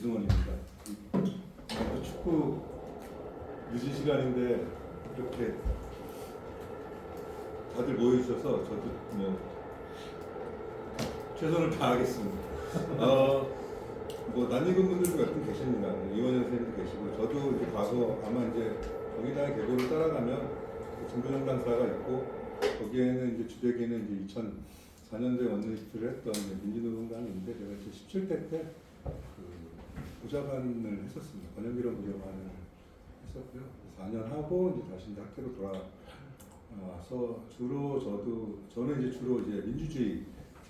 이승원입니다. 축구 늦은 시간인데 이렇게 다들 모여주셔서 저도 뭐 최선을 다하겠습니다. 뭐 낯익은 분들도 몇 분 계십니다. 이원현 선생님도 계시고 저도 이제 가서 아마 이제 정의당의 계보를 따라가면 진보정당사가 있고 거기에는 이제 주되기는 이제 2004년도에 원내리스트를 했던 민주노동당이 있는데 제가 이제 17대 때 보좌관을 했었습니다. 권영기론 보좌관을 했었고요. 4년 하고 이제 다시 이제 학교로 돌아와서 저는 이제 주로 이제 민주주의,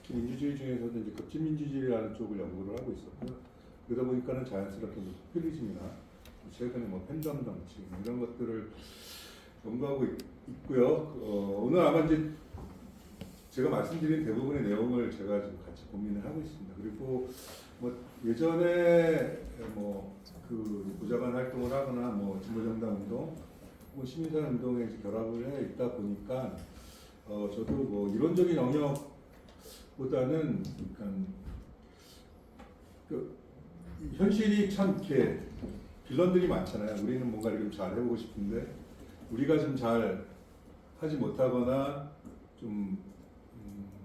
특히 민주주의 중에서도 이제 급진민주주의라는 쪽을 연구를 하고 있었고요. 그러다 보니까는 자연스럽게 뭐 포퓰리즘이나 최근에 뭐 팬덤 정치 이런 것들을 연구하고 있고요. 오늘 아마 이제 제가 말씀드린 대부분의 내용을 제가 지금 같이 고민을 하고 있습니다. 그리고 뭐 예전에 뭐 그 보좌관 활동을 하거나 뭐 진보정당 운동, 뭐 시민사회 운동에 이제 결합을 해 있다 보니까 저도 뭐 이론적인 영역보다는 약간 그 현실이 참 이렇게 빌런들이 많잖아요. 우리는 뭔가 좀 잘 해보고 싶은데 우리가 좀 잘 하지 못하거나 좀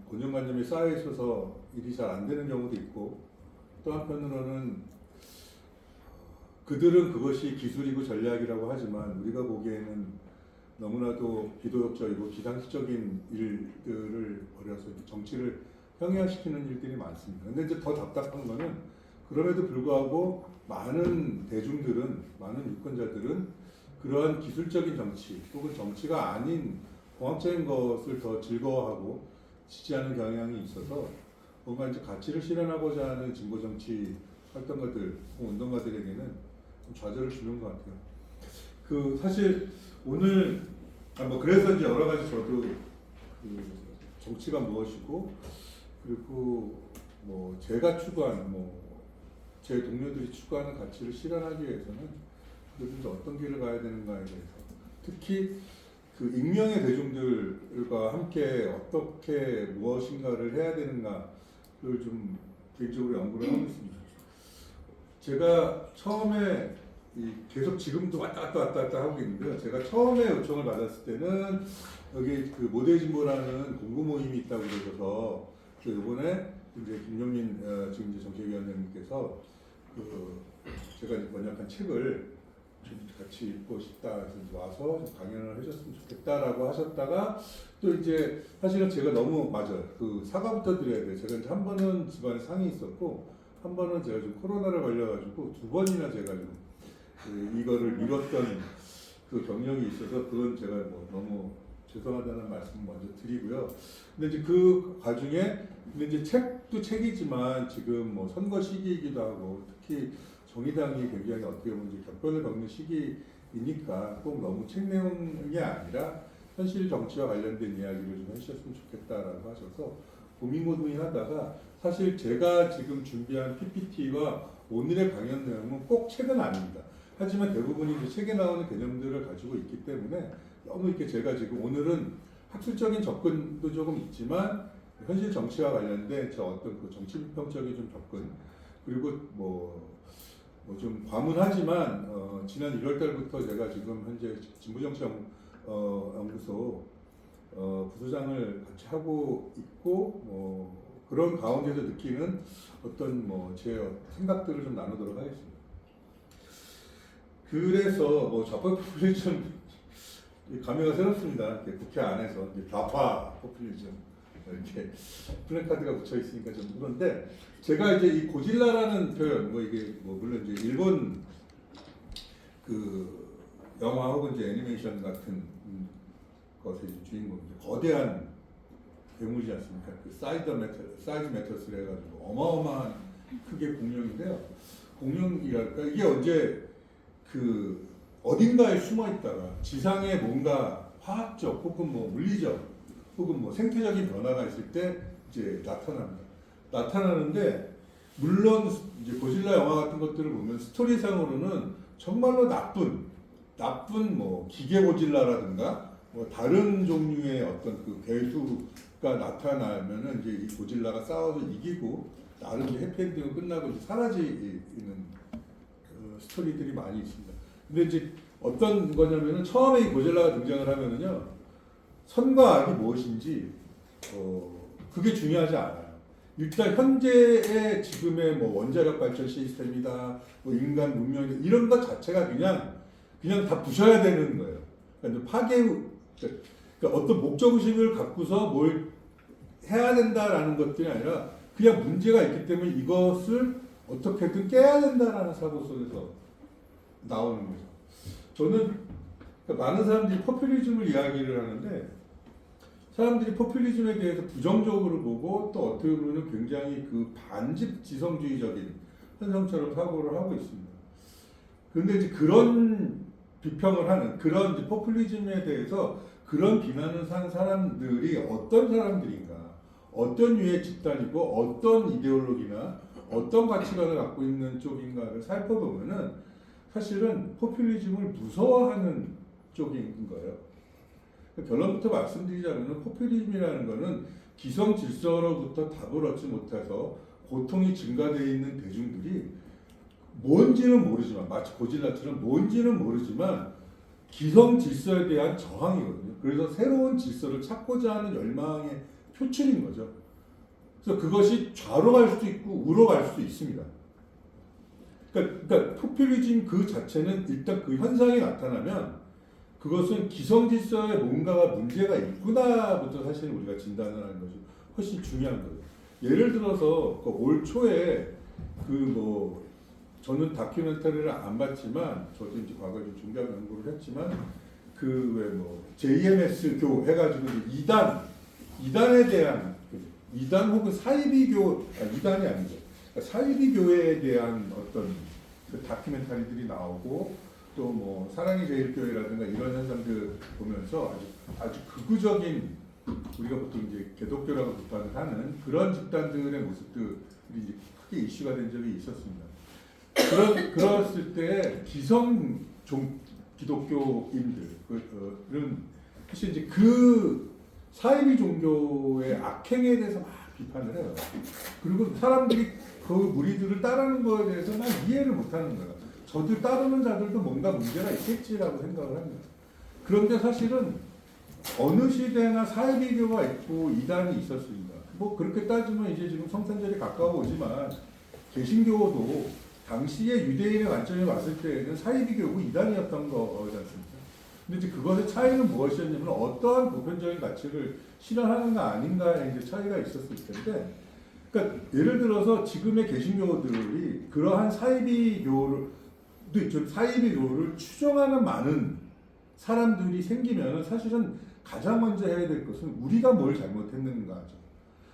고정관념이 쌓여 있어서 일이 잘 안 되는 경우도 있고 또 한편으로는 그들은 그것이 기술이고 전략이라고 하지만 우리가 보기에는 너무나도 비도덕적이고 비상식적인 일들을 벌여서 정치를 평야시키는 일들이 많습니다. 근데 이제 더 답답한 거는 그럼에도 불구하고 많은 대중들은, 많은 유권자들은 그러한 기술적인 정치 혹은 정치가 아닌 공학적인 것을 더 즐거워하고 지지하는 경향이 있어서 뭔가 이제 가치를 실현하고자 하는 진보 정치 활동가들, 운동가들에게는 좀 좌절을 주는 것 같아요. 그 사실 오늘 뭐 그래서 이제 여러 가지 저도 그 정치가 무엇이고 그리고 뭐 제가 추구하는 뭐 제 동료들이 추구하는 가치를 실현하기 위해서는 그들이 어떤 길을 가야 되는가에 대해서 특히 그 익명의 대중들과 함께 어떻게 무엇인가를 해야 되는가를 좀 개인적으로 연구를 하고 있습니다. 제가 처음에 계속 지금도 왔다 갔다 하고 있는데요. 제가 처음에 요청을 받았을 때는 여기 그 모델 진보라는 공부 모임이 있다고 그러셔서 이번에 이제 김용민 지금 이제 정책위원장님께서 그 제가 이제 번역한 책을 좀 같이 읽고 싶다 해서 와서 강연을 해줬으면 좋겠다라고 하셨다가 또 이제 사실은 제가 너무 맞아요. 그 사과부터 드려야 돼요. 제가 이제 한 번은 집안에 상이 있었고 한 번은 제가 좀 코로나를 걸려가지고 두 번이나 제가 좀 이거를 미뤘던 그 경력이 있어서 그건 제가 뭐 너무 죄송하다는 말씀 먼저 드리고요. 근데 이제 그 과중에 근데 이제 책도 책이지만 지금 뭐 선거 시기이기도 하고 특히 정의당이 굉장히 어떻게 보면 이제 격변을 겪는 시기이니까 꼭 너무 책 내용이 아니라 현실 정치와 관련된 이야기를 좀 해주셨으면 좋겠다라고 하셔서 고민하다가 사실 제가 지금 준비한 PPT와 오늘의 강연 내용은 꼭 책은 아닙니다. 하지만 대부분이 이제 책에 나오는 개념들을 가지고 있기 때문에 너무 이렇게 제가 지금 오늘은 학술적인 접근도 조금 있지만 현실 정치와 관련된 저 어떤 그 정치 비평적인 좀 접근 그리고 뭐 좀 과문하지만 지난 1월 달부터 제가 지금 현재 진보정치연구소 부소장을 같이 하고 있고 뭐 그런 가운데서 느끼는 어떤 뭐 제 생각들을 좀 나누도록 하겠습니다. 그래서 뭐 좌파 포퓰리즘 감회가 새롭습니다. 국회 안에서 이제 좌파 포퓰리즘 이렇게 플래카드가 붙여 있으니까 좀 그런데 제가 이제 이 고질라라는 표현 뭐 이게 뭐 물론 이제 일본 그 영화 혹은 이제 애니메이션 같은 것의 주인공 거대한 괴물이지 않습니까? 그 사이즈 메터스를 해가지고 어마어마한 크게 공룡인데요. 공룡이랄까 이게 언제 그 어딘가에 숨어 있다가 지상에 뭔가 화학적 혹은 뭐 물리적 혹은 뭐 생태적인 변화가 있을 때 이제 나타나는데 물론 이제 고질라 영화 같은 것들을 보면 스토리상으로는 정말로 나쁜 뭐 기계 고질라라든가 뭐 다른 종류의 어떤 그 괴수 나타나면은 이제 이 고질라가 싸워서 이기고 나름 이제 해피엔딩으로 끝나고 이제 사라지는 스토리들이 많이 있습니다. 근데 이제 어떤 거냐면은 처음에 이 고질라가 등장을 하면은요 선과 악이 무엇인지 그게 중요하지 않아요. 일단 현재의 지금의 뭐 원자력 발전 시스템이다, 뭐 인간 문명 이런 것 자체가 그냥 다 부셔야 되는 거예요. 그러니까 어떤 목적 의식을 갖고서 뭘 해야 된다라는 것들이 아니라 그냥 문제가 있기 때문에 이것을 어떻게든 깨야 된다라는 사고 속에서 나오는 거죠. 저는 많은 사람들이 포퓰리즘을 이야기를 하는데 사람들이 포퓰리즘에 대해서 부정적으로 보고 또 어떻게 보면 굉장히 그 반집 지성주의적인 현상처럼 사고를 하고 있습니다. 그런데 이제 그런 비평을 하는 그런 이제 포퓰리즘에 대해서 그런 비난을 한 사람들이 어떤 사람들인가, 어떤 유의 집단이고 어떤 이데올로기나 어떤 가치관을 갖고 있는 쪽인가를 살펴보면은 사실은 포퓰리즘을 무서워하는 쪽인 거예요. 결론부터 말씀드리자면 포퓰리즘이라는 것은 기성 질서로부터 답을 얻지 못해서 고통이 증가되어 있는 대중들이 뭔지는 모르지만 마치 고질라처럼 뭔지는 모르지만 기성 질서에 대한 저항이거든요. 그래서 새로운 질서를 찾고자 하는 열망의 표출인 거죠. 그래서 그것이 좌로 갈 수도 있고 우로 갈 수도 있습니다. 그러니까 포퓰리즘 그 자체는 일단 그 현상이 나타나면 그것은 기성 질서에 뭔가가 문제가 있구나부터 사실 우리가 진단을 하는 것이 훨씬 중요한 거예요. 예를 들어서 올 초에 저는 다큐멘터리를 안 봤지만 저도 이제 과거에 좀 종교 연구를 했지만 JMS교 해가지고 이단에 대한 이단 혹은 사이비교 이단이 아니죠. 사이비교회에 대한 어떤 그 다큐멘터리들이 나오고 또 뭐 사랑의 제일교회라든가 이런 현상들 보면서 아주 극우적인 우리가 보통 이제 개독교라고 비판을 하는 그런 집단들의 모습들이 이제 크게 이슈가 된 적이 있었습니다. 그랬을 때 기성 기독교인들은 사실 이제 그 사이비 종교의 악행에 대해서 막 비판을 해요. 그리고 사람들이 그 무리들을 따르는 거에 대해서 막 이해를 못하는 거예요. 저들 따르는 자들도 뭔가 문제가 있겠지라고 생각을 합니다. 그런데 사실은 어느 시대나 사이비교가 있고 이단이 있었습니다. 뭐 그렇게 따지면 이제 지금 성탄절이 가까워오지만 개신교도 당시에 유대인의 관점에 봤을 때는 사이비교고 이단이었던 거지 않습니까? 근데 이제 그것의 차이는 무엇이었냐면 어떠한 보편적인 가치를 실현하는가 아닌가에 이제 차이가 있었을 텐데, 그러니까 예를 들어서 지금의 개신교들이 그러한 사이비교를 추종하는 많은 사람들이 생기면 사실은 가장 먼저 해야 될 것은 우리가 뭘 잘못했는가죠.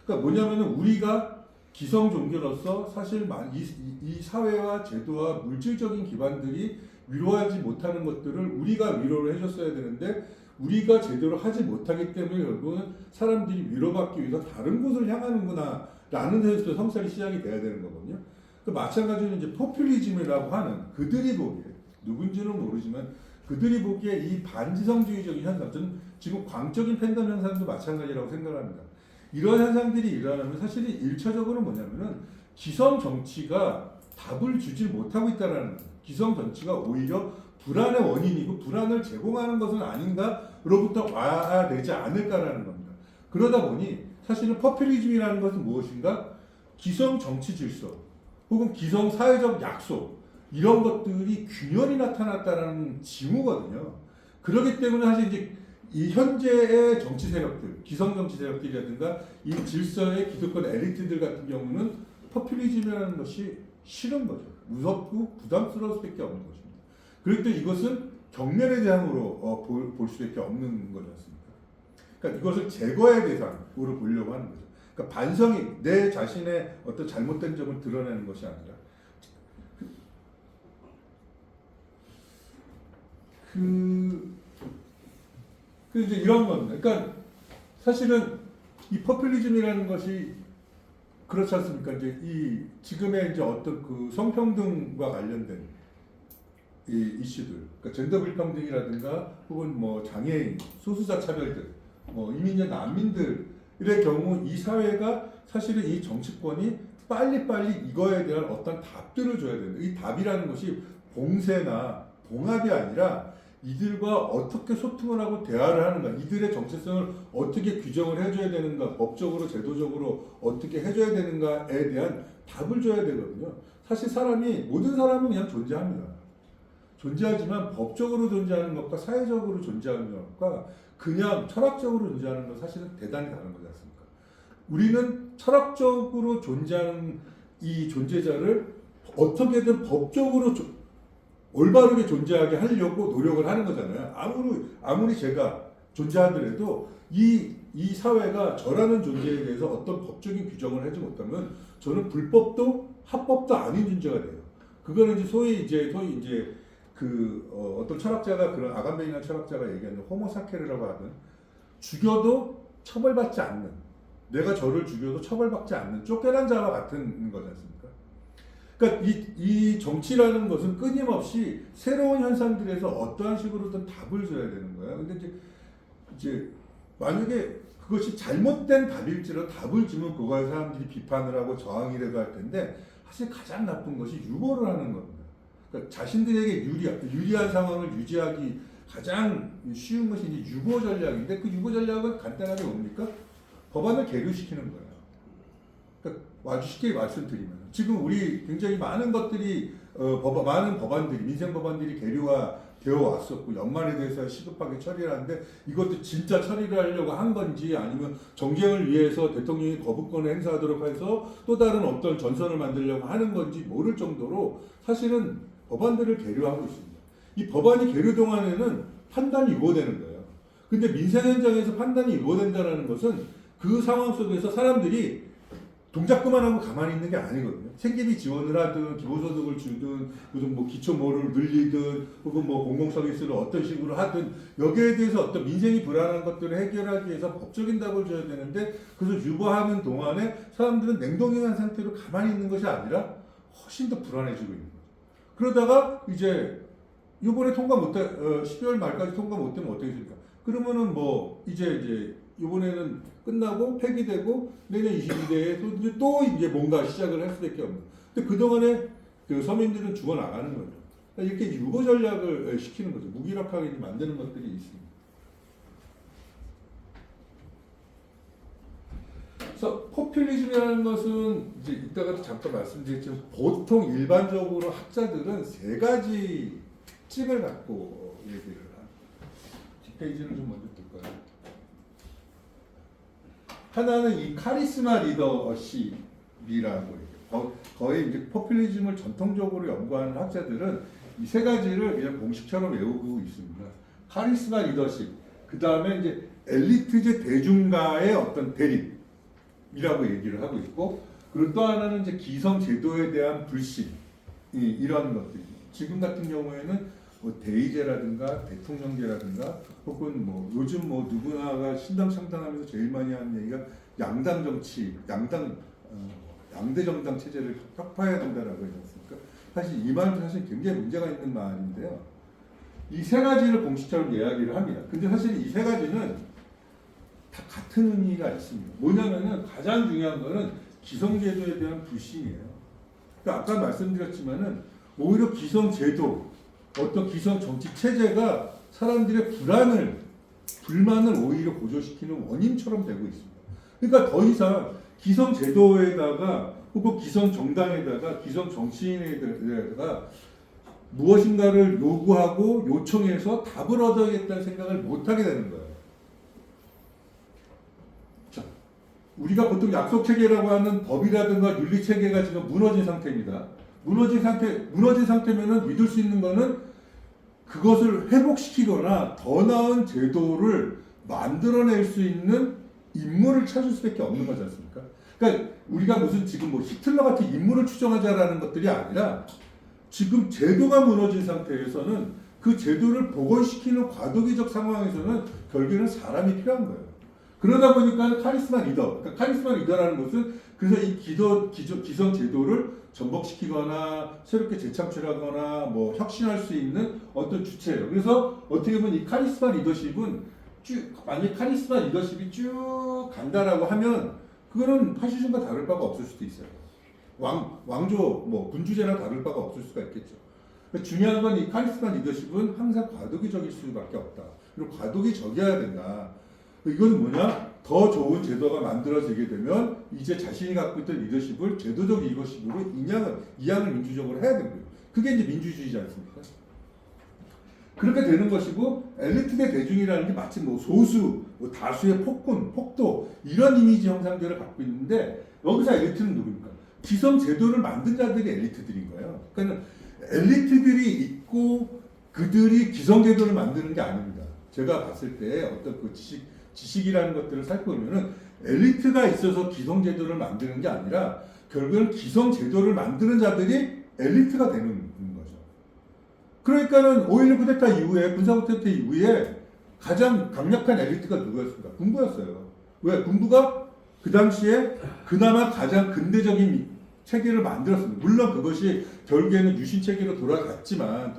그러니까 뭐냐면은 우리가 기성 종교로서 사실 이 사회와 제도와 물질적인 기반들이 위로하지 못하는 것들을 우리가 위로를 해줬어야 되는데 우리가 제대로 하지 못하기 때문에 결국은 사람들이 위로받기 위해서 다른 곳을 향하는구나 라는 데서 성찰이 시작이 돼야 되는 거거든요. 마찬가지로 이제 포퓰리즘이라고 하는 그들이 보기에 누군지는 모르지만 그들이 보기에 이 반지성주의적인 현상, 저는 지금 광적인 팬덤 현상도 마찬가지라고 생각합니다. 이런 현상들이 일어나면 사실 1차적으로 뭐냐면은 기성 정치가 답을 주지 못하고 있다라는 거예요. 기성 정치가 오히려 불안의 원인이고 불안을 제공하는 것은 아닌가로부터 와야 되지 않을까라는 겁니다. 그러다 보니 사실은 포퓰리즘이라는 것은 무엇인가? 기성 정치 질서 혹은 기성 사회적 약속 이런 것들이 균열이 나타났다는 징후거든요. 그렇기 때문에 사실 이제 이 현재의 정치 세력들, 기성 정치 세력들이라든가 이 질서의 기득권 엘리트들 같은 경우는 포퓰리즘이라는 것이 싫은 거죠. 무섭고 부담스러울 수밖에 없는 것입니다. 그럴 때 이것은 경멸의 대상으로 볼 수밖에 없는 거지 않습니까? 그러니까 이것을 제거의 대상으로 보려고 하는 거죠. 그러니까 반성이 내 자신의 어떤 잘못된 점을 드러내는 것이 아니라 이제 이런 겁니다. 그러니까 사실은 이 포퓰리즘이라는 것이 그렇지 않습니까? 이제 이 지금의 이제 어떤 그 성평등과 관련된 이 이슈들, 그러니까 젠더 불평등이라든가 혹은 뭐 장애인, 소수자 차별들, 뭐 이민자 난민들에 이럴 경우 이 사회가 사실은 이 정치권이 빨리빨리 이거에 대한 어떤 답들을 줘야 된다. 이 답이라는 것이 봉쇄나 봉합이 아니라 이들과 어떻게 소통을 하고 대화를 하는가, 이들의 정체성을 어떻게 규정을 해줘야 되는가, 법적으로, 제도적으로 어떻게 해줘야 되는가에 대한 답을 줘야 되거든요. 사실 모든 사람은 그냥 존재합니다. 존재하지만 법적으로 존재하는 것과 사회적으로 존재하는 것과 그냥 철학적으로 존재하는 건 사실은 대단히 다른 거지 않습니까? 우리는 철학적으로 존재하는 이 존재자를 어떻게든 법적으로 올바르게 존재하게 하려고 노력을 하는 거잖아요. 아무리 제가 존재하더라도 이 사회가 저라는 존재에 대해서 어떤 법적인 규정을 하지 못하면 저는 불법도 합법도 아닌 존재가 돼요. 그거는 이제 소위 어떤 철학자가 그런 아간베이나 철학자가 얘기하는 호모사케르라고 하는 죽여도 처벌받지 않는, 내가 저를 죽여도 처벌받지 않는 쫓겨난 자와 같은 거지 않습니까? 그러니까 이 정치라는 것은 끊임없이 새로운 현상들에서 어떠한 식으로든 답을 줘야 되는 거예요. 근데 이제 만약에 그것이 잘못된 답일지라도 답을 주면 그거에 사람들이 비판을 하고 저항이라도 할 텐데, 사실 가장 나쁜 것이 유보를 하는 겁니다. 그러니까 자신들에게 유리한 상황을 유지하기 가장 쉬운 것이 이제 유보 전략인데, 그 유보 전략은 간단하게 뭡니까? 법안을 계류시키는 거예요. 그러니까 아주 쉽게 말씀드리면 지금 우리 굉장히 많은 것들이 많은 법안들이, 민생 법안들이 계류가 되어 왔었고 연말에 대해서 시급하게 처리를 하는데, 이것도 진짜 처리를 하려고 한 건지 아니면 정쟁을 위해서 대통령이 거부권을 행사하도록 해서 또 다른 어떤 전선을 만들려고 하는 건지 모를 정도로 사실은 법안들을 계류하고 있습니다. 이 법안이 계류 동안에는 판단이 유보되는 거예요. 근데 민생 현장에서 판단이 유보된다는 것은 그 상황 속에서 사람들이 동작 그만하고 가만히 있는 게 아니거든요. 생계비 지원을 하든 기본소득을 주든 무슨 뭐 기초모를 늘리든 혹은 뭐 공공서비스를 어떤 식으로 하든 여기에 대해서 어떤 민생이 불안한 것들을 해결하기 위해서 법적인 답을 줘야 되는데, 그래서 유보하는 동안에 사람들은 냉동이한 상태로 가만히 있는 것이 아니라 훨씬 더 불안해지고 있는 거죠. 그러다가 이제 이번에 12월 말까지 통과 못되면 어떻게 됩니까? 그러면은 뭐 이제 이번에는 끝나고 폐기되고 내년 22대에 또 이제 뭔가 시작을 할 수밖에 없는. 근데 그동안에 그 서민들은 죽어나가는 거죠. 그러니까 이렇게 유보 전략을 시키는 거죠. 무기력하게 만드는 것들이 있습니다. 그래서 포퓰리즘이라는 것은 이제 이따가도 잠깐 말씀드렸지만 보통 일반적으로 학자들은 세 가지 특징을 갖고 얘기를 합니다. 뒷페이지를 좀 먼저 볼까요? 하나는 이 카리스마 리더십이라고 얘기해요. 거의 이제 포퓰리즘을 전통적으로 연구하는 학자들은 이 세 가지를 그냥 공식처럼 외우고 있습니다. 카리스마 리더십, 그 다음에 이제 엘리트제 대중가의 어떤 대립이라고 얘기를 하고 있고, 그리고 또 하나는 이제 기성 제도에 대한 불신, 이런 것들. 지금 같은 경우에는 뭐 대의제라든가 대통령제라든가 혹은 뭐 요즘 뭐 누구나가 신당 창당하면서 제일 많이 하는 얘기가 양당 정치, 양대 정당 체제를 혁파해야 된다라고 하지 않습니까? 사실 이 말은 사실 굉장히 문제가 있는 말인데요. 이 세 가지를 공식처럼 이야기를 합니다. 근데 사실 이 세 가지는 다 같은 의미가 있습니다. 뭐냐면은 가장 중요한 거는 기성제도에 대한 불신이에요. 그러니까 아까 말씀드렸지만은 오히려 기성제도, 어떤 기성 정치 체제가 사람들의 불만을 오히려 고조시키는 원인처럼 되고 있습니다. 그러니까 더 이상 기성 제도에다가 혹은 기성 정당에다가 기성 정치인에다가 무엇인가를 요구하고 요청해서 답을 얻어야겠다는 생각을 못하게 되는 거예요. 자, 우리가 보통 약속 체계라고 하는 법이라든가 윤리 체계가 지금 무너진 상태입니다. 무너진 상태면은 믿을 수 있는 거는 그것을 회복시키거나 더 나은 제도를 만들어낼 수 있는 인물을 찾을 수밖에 없는 거지 않습니까? 그러니까 우리가 무슨 지금 뭐 히틀러 같은 인물을 추정하자라는 것들이 아니라 지금 제도가 무너진 상태에서는 그 제도를 복원시키는 과도기적 상황에서는 결국에는 사람이 필요한 거예요. 그러다 보니까 카리스마 리더, 그러니까 카리스마 리더라는 것은 그래서 이 기성 제도를 전복시키거나 새롭게 재창출하거나 뭐 혁신할 수 있는 어떤 주체예요. 그래서 어떻게 보면 이 카리스마 리더십은 만약 카리스마 리더십이 쭉 간다라고 하면 그거는 파시즘과 다를 바가 없을 수도 있어요. 왕조 뭐 군주제랑 다를 바가 없을 수가 있겠죠. 그러니까 중요한 건 이 카리스마 리더십은 항상 과도기적일 수밖에 없다. 그리고 과도기적이어야 된다. 이건 뭐냐? 더 좋은 제도가 만들어지게 되면 이제 자신이 갖고 있던 리더십을 제도적 리더십으로 이양을 민주적으로 해야 되고요. 그게 이제 민주주의지 않습니까? 그렇게 되는 것이고 엘리트 대 대중이라는 게 마치 뭐 소수, 뭐 다수의 폭군, 폭도 이런 이미지 형상들을 갖고 있는데 여기서 엘리트는 누굽니까? 기성 제도를 만든 자들이 엘리트들인 거예요. 그러니까 엘리트들이 있고 그들이 기성 제도를 만드는 게 아닙니다. 제가 봤을 때 어떤 그 지식이라는 것들을 살펴보면은 엘리트가 있어서 기성 제도를 만드는 게 아니라 결국은 기성 제도를 만드는 자들이 엘리트가 되는 거죠. 그러니까는 5.16 쿠데타 이후에 군사 쿠데타 이후에 가장 강력한 엘리트가 누구였습니까? 군부였어요. 왜? 군부가 그 당시에 그나마 가장 근대적인 체계를 만들었습니다. 물론 그것이 결국에는 유신 체계로 돌아갔지만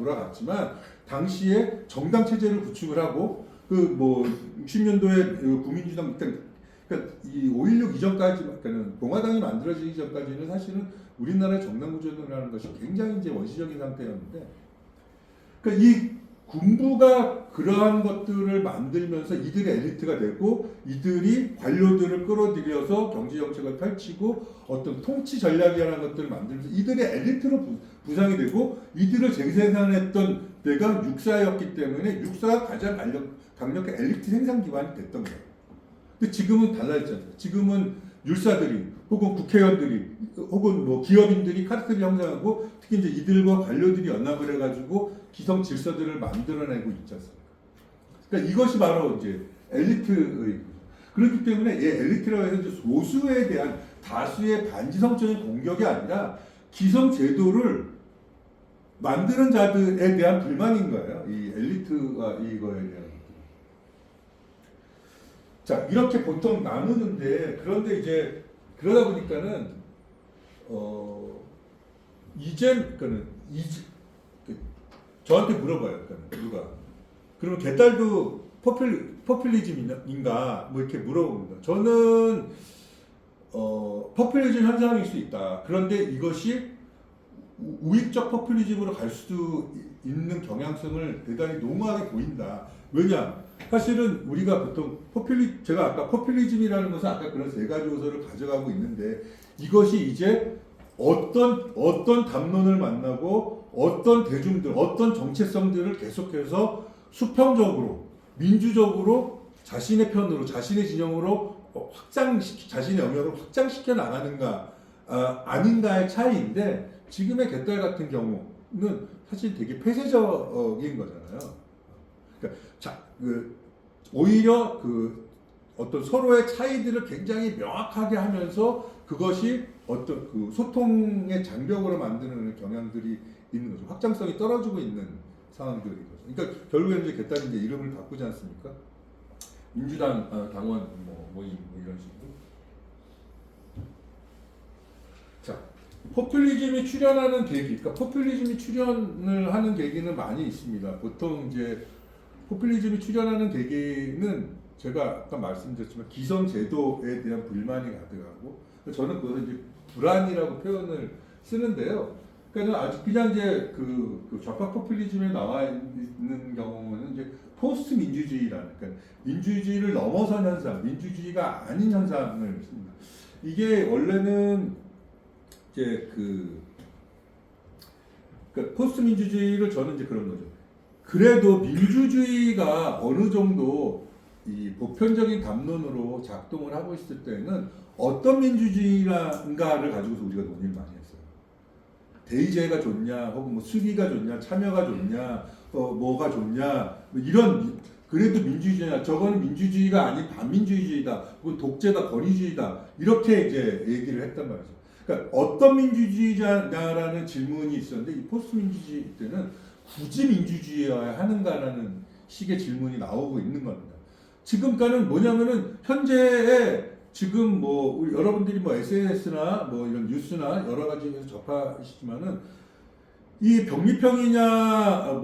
당시에 정당 체제를 구축을 하고 그 뭐 60년도에 국민주당 그러니까 이 5.16 이전까지 그러니까는 공화당이 만들어지기 전까지는 사실은 우리나라의 정당 구조라는 것이 굉장히 이제 원시적인 상태였는데 그러니까 이 군부가 그러한 것들을 만들면서 이들이 엘리트가 되고 이들이 관료들을 끌어들여서 경제 정책을 펼치고 어떤 통치 전략이라는 것들을 만들면서 이들의 엘리트로 부상이 되고 이들을 재생산했던 데가 육사였기 때문에 육사가 가장 강력한 엘리트 생산 기반이 됐던 거예요. 근데 지금은 달라졌잖아요. 지금은 율사들이 혹은 국회의원들이 혹은 뭐 기업인들이 카르텔을 형성하고 특히 이제 이들과 관료들이 연합을 해가지고 기성 질서들을 만들어내고 있지 않습니까? 그러니까 이것이 바로 이제 엘리트의 그렇기 때문에 이 엘리트라고 해서 이제 소수에 대한 다수의 반지성적인 공격이 아니라 기성 제도를 만드는 자들에 대한 불만인 거예요. 이 엘리트와 이거에 대한. 자, 이렇게 보통 나누는데 그런데 이제 그러다 보니까는 저한테 물어봐요. 그러니까 누가 그러면 개딸도 포퓰리즘인가 뭐 이렇게 물어봅니다. 저는 포퓰리즘 현상일 수 있다. 그런데 이것이 우익적 포퓰리즘으로 갈 수도 있는 경향성을 대단히 농후하게 보인다. 왜냐? 사실은 우리가 보통 제가 아까 포퓰리즘이라는 것은 아까 그런 세 가지 요소를 가져가고 있는데 이것이 이제 어떤 담론을 만나고 어떤 대중들, 어떤 정체성들을 계속해서 수평적으로, 민주적으로 자신의 편으로, 자신의 진영으로 자신의 영역을 확장시켜 나가는가, 아닌가의 차이인데 지금의 개딸 같은 경우는 사실 되게 폐쇄적인 거잖아요. 그러니까 오히려 어떤 서로의 차이들을 굉장히 명확하게 하면서 그것이 어떤 그 소통의 장벽으로 만드는 경향들이 있는 거죠. 확장성이 떨어지고 있는 상황들인 거죠. 그러니까 결국에는 이제 개딸이 이제 이름을 바꾸지 않습니까? 민주당 당원 뭐 이런 식으로. 자, 포퓰리즘이 출현하는 계기, 그러니까 포퓰리즘이 출현을 하는 계기는 많이 있습니다. 보통 이제 포퓰리즘이 출현하는 계기는 제가 아까 말씀드렸지만 기성 제도에 대한 불만이 가득하고 저는 그것을 이제 불안이라고 표현을 쓰는데요. 그러니까 아주 그냥 이제 그 좌파 포퓰리즘에 나와 있는 경우는 이제 포스트 민주주의라는 그러니까 민주주의를 넘어선 현상, 민주주의가 아닌 현상을 씁니다. 이게 원래는 이제 그러니까 포스트 민주주의를 저는 이제 그런 거죠. 그래도 민주주의가 어느 정도 이 보편적인 담론으로 작동을 하고 있을 때는 어떤 민주주의인가를 가지고서 우리가 논의를 많이 했어요. 대의제가 좋냐, 혹은 뭐 수기가 좋냐, 참여가 좋냐, 뭐가 좋냐, 뭐 이런 그래도 민주주의냐, 저거는 민주주의가 아닌 반민주의주의다, 혹은 독재다, 권위주의다 이렇게 이제 얘기를 했단 말이죠. 그러니까 어떤 민주주의자냐라는 질문이 있었는데 이 포스트 민주주의 때는 굳이 민주주의여야 하는가라는 식의 질문이 나오고 있는 겁니다. 지금까지는 뭐냐면은 현재의 지금 뭐 여러분들이 뭐 SNS나 뭐 이런 뉴스나 여러 가지에서 접하시지만은 이 병리평이냐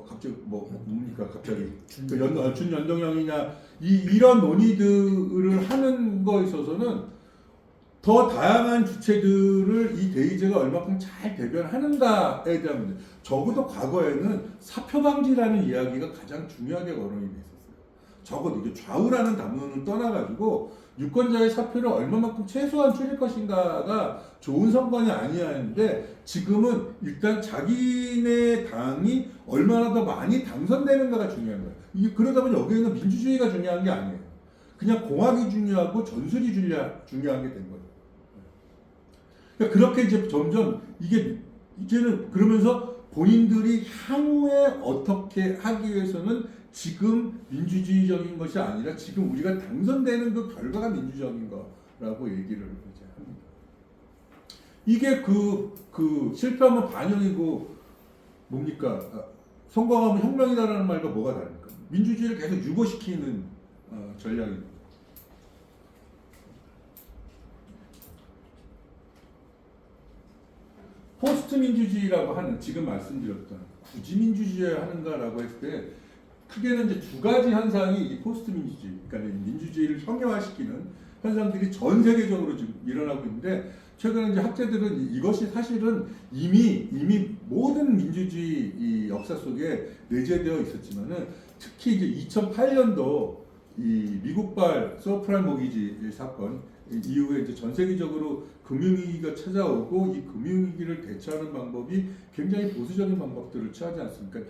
갑자기 뭡니까 갑자기 준연동형이냐 이런 논의들을 하는 거에 있어서는 더 다양한 주체들을 이 대의제가 얼마큼 잘 대변하는가에 대한 문제. 적어도 과거에는 사표 방지라는 이야기가 가장 중요하게 거론이 돼 있었어요. 적어도 이게 좌우라는 단문을 떠나가지고 유권자의 사표를 얼마만큼 최소한 줄일 것인가가 좋은 선관이 아니야 했는데 지금은 일단 자기네 당이 얼마나 더 많이 당선되는가가 중요한 거예요. 그러다 보니 여기에는 민주주의가 중요한 게 아니에요. 그냥 공학이 중요하고 전술이 중요한 게 된 거예요. 그러니까 그렇게 이제 점점 이제는 그러면서 본인들이 향후에 어떻게 하기 위해서는 지금 민주주의적인 것이 아니라 지금 우리가 당선되는 그 결과가 민주적인 거라고 얘기를 이제 합니다. 이게 실패하면 반영이고 뭡니까? 성공하면 혁명이다라는 말과 뭐가 다릅니까? 민주주의를 계속 유고시키는 전략입니다. 포스트 민주주의라고 하는 지금 말씀드렸던 굳이 민주주의 하는가라고 했을 때 크게는 이제 두 가지 현상이 이 포스트 민주주의, 그러니까 민주주의를 형용화시키는 현상들이 전 세계적으로 지금 일어나고 있는데 최근에 이제 학자들은 이것이 사실은 이미 모든 민주주의 이 역사 속에 내재되어 있었지만은 특히 이제 2008년도 이 미국발 서프라임 모기지 사건 이후에 이제 전 세계적으로 금융위기가 찾아오고 이 금융위기를 대처하는 방법이 굉장히 보수적인 방법들을 취하지 않습니까?